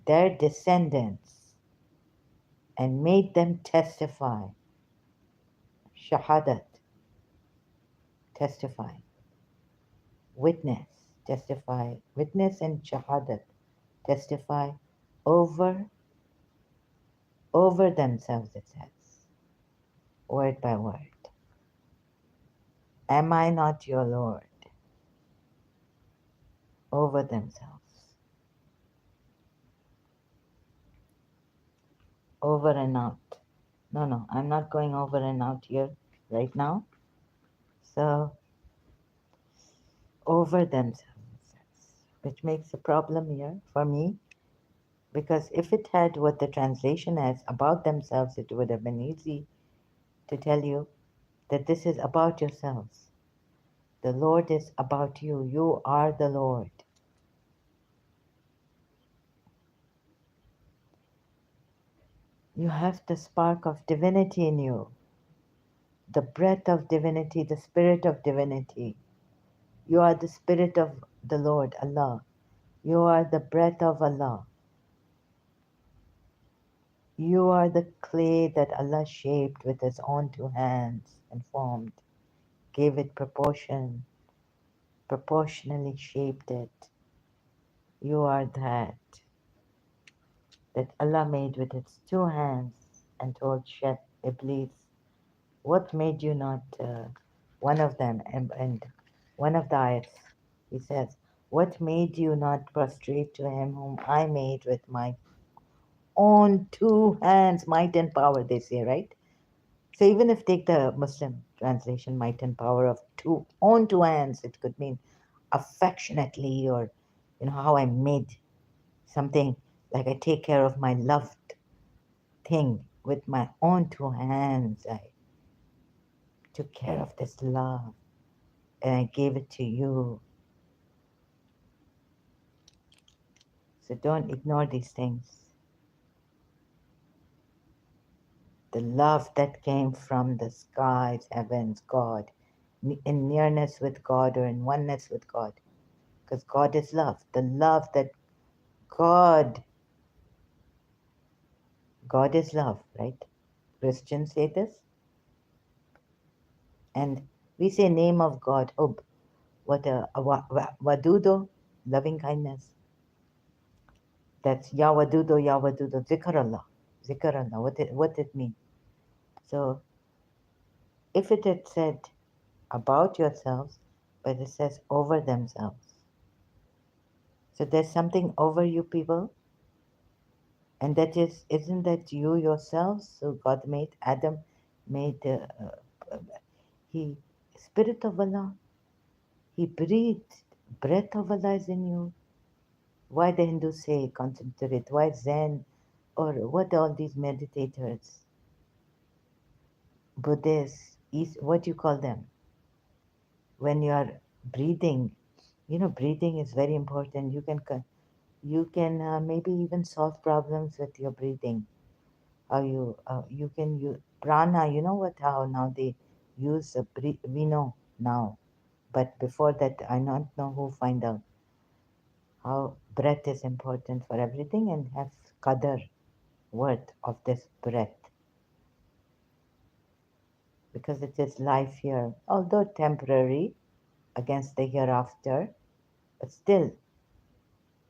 their descendants, and made them testify, shahadat, testify, witness, testify, witness and shahadat, testify over themselves, it says, word by word. Am I not your Lord? Over themselves. over and out. No, no, I'm not going over and out here right now. So, over themselves, which makes a problem here for me, because if it had what the translation has about themselves, it would have been easy to tell you that this is about yourselves. The Lord is about you. You are the Lord. You have the spark of divinity in you, the breath of divinity, the spirit of divinity. You are the spirit of the Lord, Allah. You are the breath of Allah. You are the clay that Allah shaped with His own two hands and formed, gave it proportion, proportionally shaped it. You are that Allah made with its two hands and told Shet, Iblis, what made you not one of them? And one of the ayats, he says, what made you not prostrate to him whom I made with my own two hands, might and power, they say, right? So even if take the Muslim translation, might and power of two own two hands, it could mean affectionately, or how I made something, like I take care of my loved thing with my own two hands. I took care of this love and I gave it to you. So don't ignore these things. The love that came from the skies, heavens, God, in nearness with God or in oneness with God, because God is love. The love that God, God is love, right? Christians say this, and we say name of God, Hub, what wadudo, loving kindness. That's Ya Wadudo, Ya Wadudo, Zikr Allah. Zikr Allah, what it mean? So if it had said about yourselves, but it says over themselves. So there's something over you people, and that isn't that you yourselves? So God made Adam, made he Spirit of Allah. He breathed. Breath of Allah is in you. Why the Hindus say concentrate? Why Zen? Or what all these meditators, Buddhists, what do you call them? When you are breathing, breathing is very important. You can maybe even solve problems with your breathing. How you can use prana. You know what? How now they use we know now, but before that, I not know who find out how breath is important for everything and have qadar, worth of this breath, because it is life here, although temporary against the hereafter, but still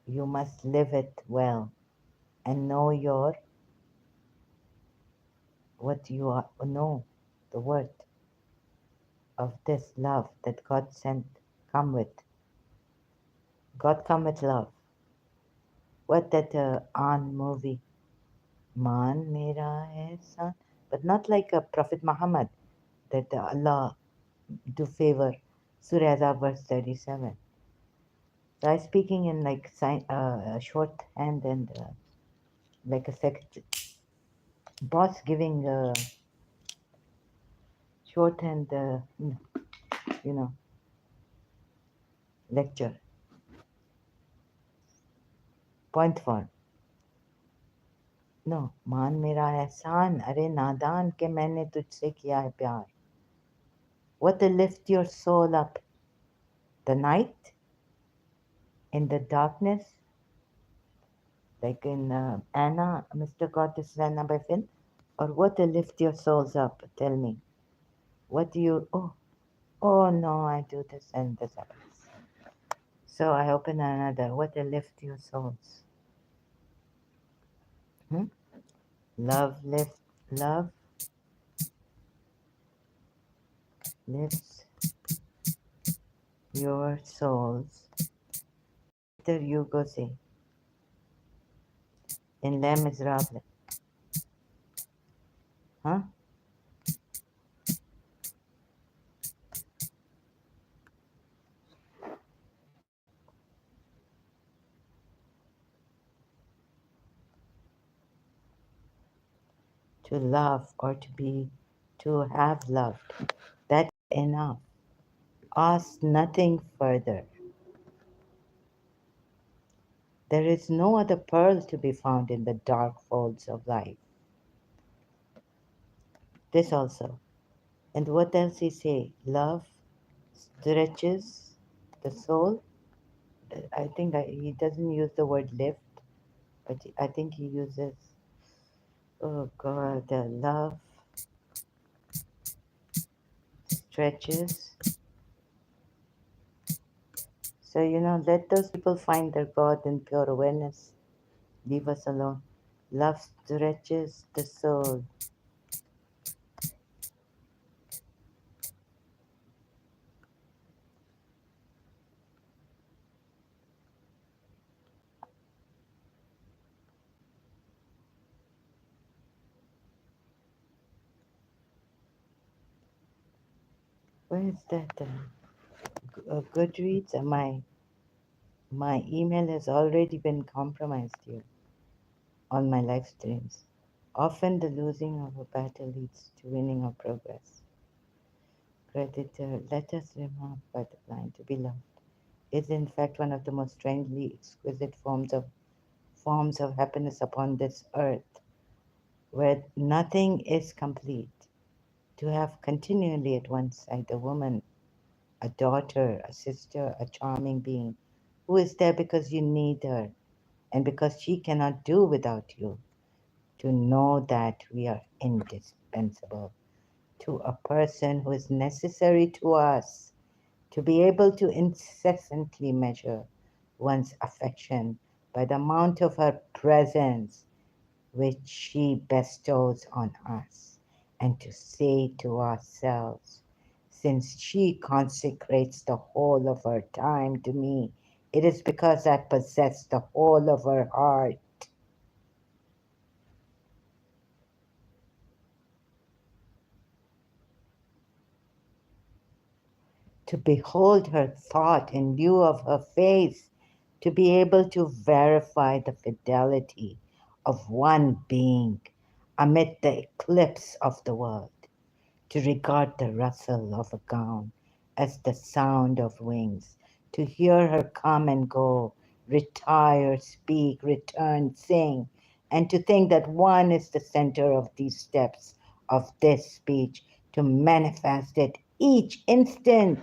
you must live it well and know what you are, know the worth of this love that God sent, come with. God come with love. What that on movie, Man Mera Hai San, but not like a Prophet Muhammad, that Allah do favor. Surah Azab verse 37. So I'm speaking in like shorthand and like a boss giving shorthand, you know, lecture. Point for. नो मान मेरा एहसान अरे नादान के मैंने तुझसे किया है प्यार. What to lift your soul up the night in the darkness, like in Anna, Mr. Curtis Anna by Finn, or what to lift your souls up? Tell me. What do you? Oh no, I do this and this happens. So I open another. What to lift your souls? Hmm? Love lifts your souls. There you go, see. In Les Miserables. Huh? To love or to have loved. That's enough. Ask nothing further. There is no other pearl to be found in the dark folds of life. This also. And what else he say? Love stretches the soul. He doesn't use the word lift, but I think he uses, oh God, the love stretches. So, let those people find their God in pure awareness. Leave us alone. Love stretches the soul. Where is that? Goodreads? My email has already been compromised here on my live streams. Often the losing of a battle leads to winning or progress. Creditor, let us remark by the blind to be loved is in fact one of the most strangely exquisite forms of happiness upon this earth, where nothing is complete. To have continually at one's side a woman, a daughter, a sister, a charming being, who is there because you need her and because she cannot do without you. To know that we are indispensable to a person who is necessary to us, to be able to incessantly measure one's affection by the amount of her presence which she bestows on us, and to say to ourselves, since she consecrates the whole of her time to me, it is because I possess the whole of her heart. To behold her thought in lieu of her face, to be able to verify the fidelity of one being amid the eclipse of the world, to regard the rustle of a gown as the sound of wings, to hear her come and go, retire, speak, return, sing, and to think that one is the center of these steps of this speech, to manifest it each instant,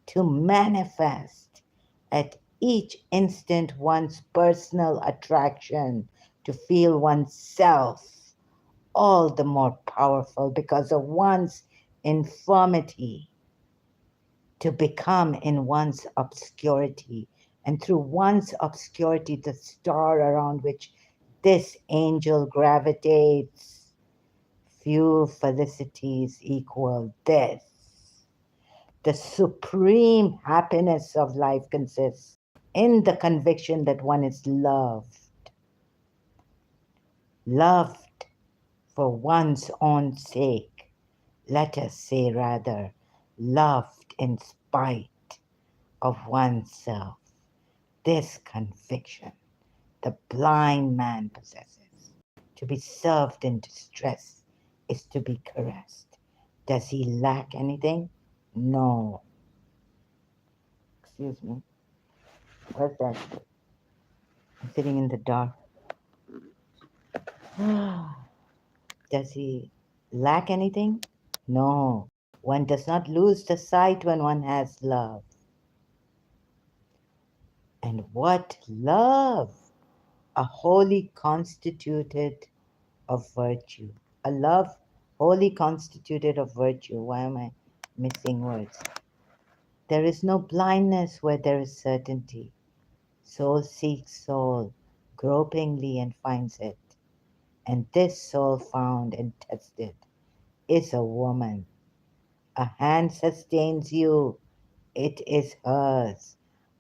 to manifest at each instant one's personal attraction, to feel oneself all the more powerful because of one's infirmity, to become in one's obscurity, and through one's obscurity, the star around which this angel gravitates. Few felicities equal this. The supreme happiness of life consists in the conviction that one is loved for one's own sake. Let us say rather, loved in spite of oneself. This conviction the blind man possesses. To be served in distress is to be caressed. Does he lack anything? No. Excuse me. What's that? I'm sitting in the dark. Does he lack anything? No. One does not lose the sight when one has love. And what love! A wholly constituted of virtue. A love wholly constituted of virtue. Why am I missing words? There is no blindness where there is certainty. Soul seeks soul gropingly and finds it. And this soul found and tested is a woman. A hand sustains you, it is hers.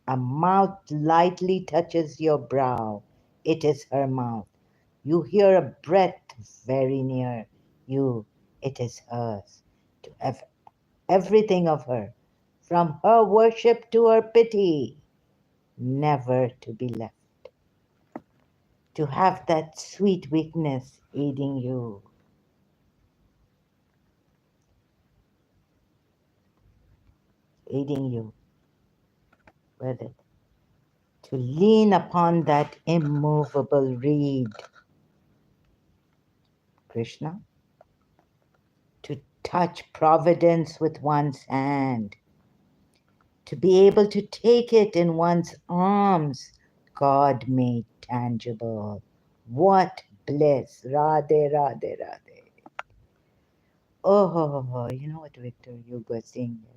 A mouth lightly touches your brow, it is her mouth. You hear a breath very near, you, it is hers, to have everything of her, from her worship to her pity, never to be left, to have that sweet weakness aiding you with it, to lean upon that immovable reed, Krishna, to touch providence with one's hand, to be able to take it in one's arms, God made tangible. What bliss! Radhe, Radhe, Radhe. Oh, you know what, Victor, you were saying there?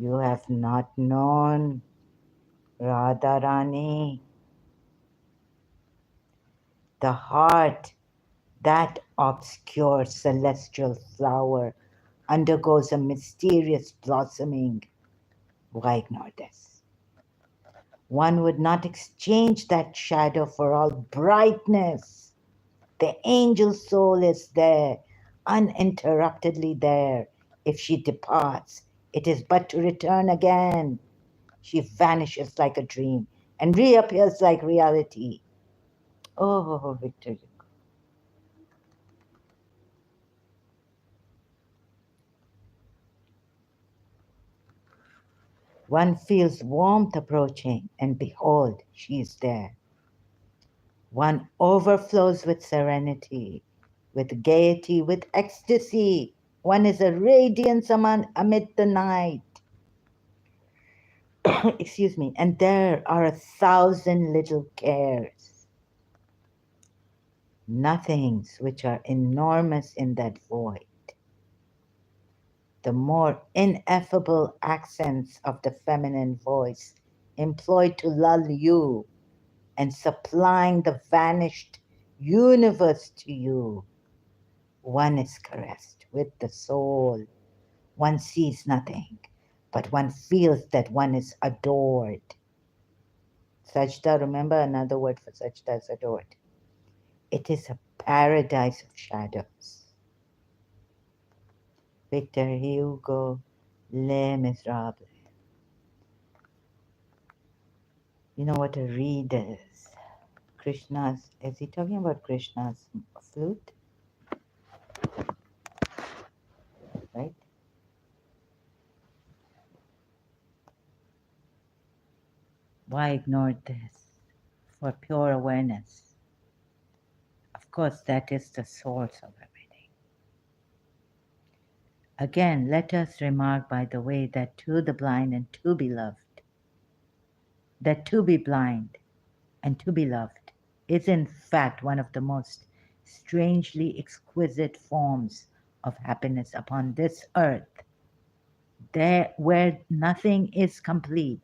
You have not known Radharani, the heart, that obscure celestial flower undergoes a mysterious blossoming. Why ignore this? One would not exchange that shadow for all brightness. The angel soul is there, uninterruptedly there. If she departs, it is but to return again. She vanishes like a dream and reappears like reality. Oh, Victor, one feels warmth approaching, and behold, she is there. One overflows with serenity, with gaiety, with ecstasy. One is a radiance amid the night. Excuse me. And there are 1,000 little cares, nothings which are enormous in that void. The more ineffable accents of the feminine voice employed to lull you and supplying the vanished universe to you. One is caressed with the soul. One sees nothing, but one feels that one is adored. Sajda, remember another word for sajda is adored. It is a paradise of shadows. Victor Hugo, Les Miserables. You know what a reed is? Krishna's, is he talking about Krishna's flute? Right? Why ignore this? For pure awareness. Of course, that is the source of everything. Again, let us remark, by the way, that to the blind and to be loved, that to be blind and to be loved is in fact one of the most strangely exquisite forms of happiness upon this earth, there where nothing is complete.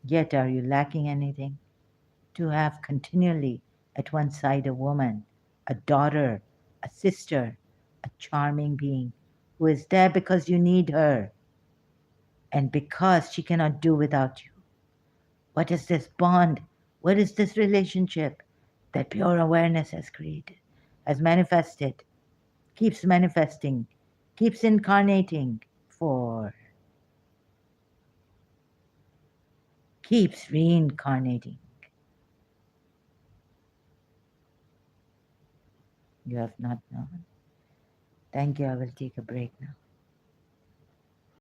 Yet are you lacking anything? To have continually at one side a woman, a daughter, a sister, a charming being who is there because you need her and because she cannot do without you. What is this bond? What is this relationship that pure awareness has created, has manifested, keeps manifesting, keeps incarnating for, keeps reincarnating? You have not known. Thank you. I will take a break now.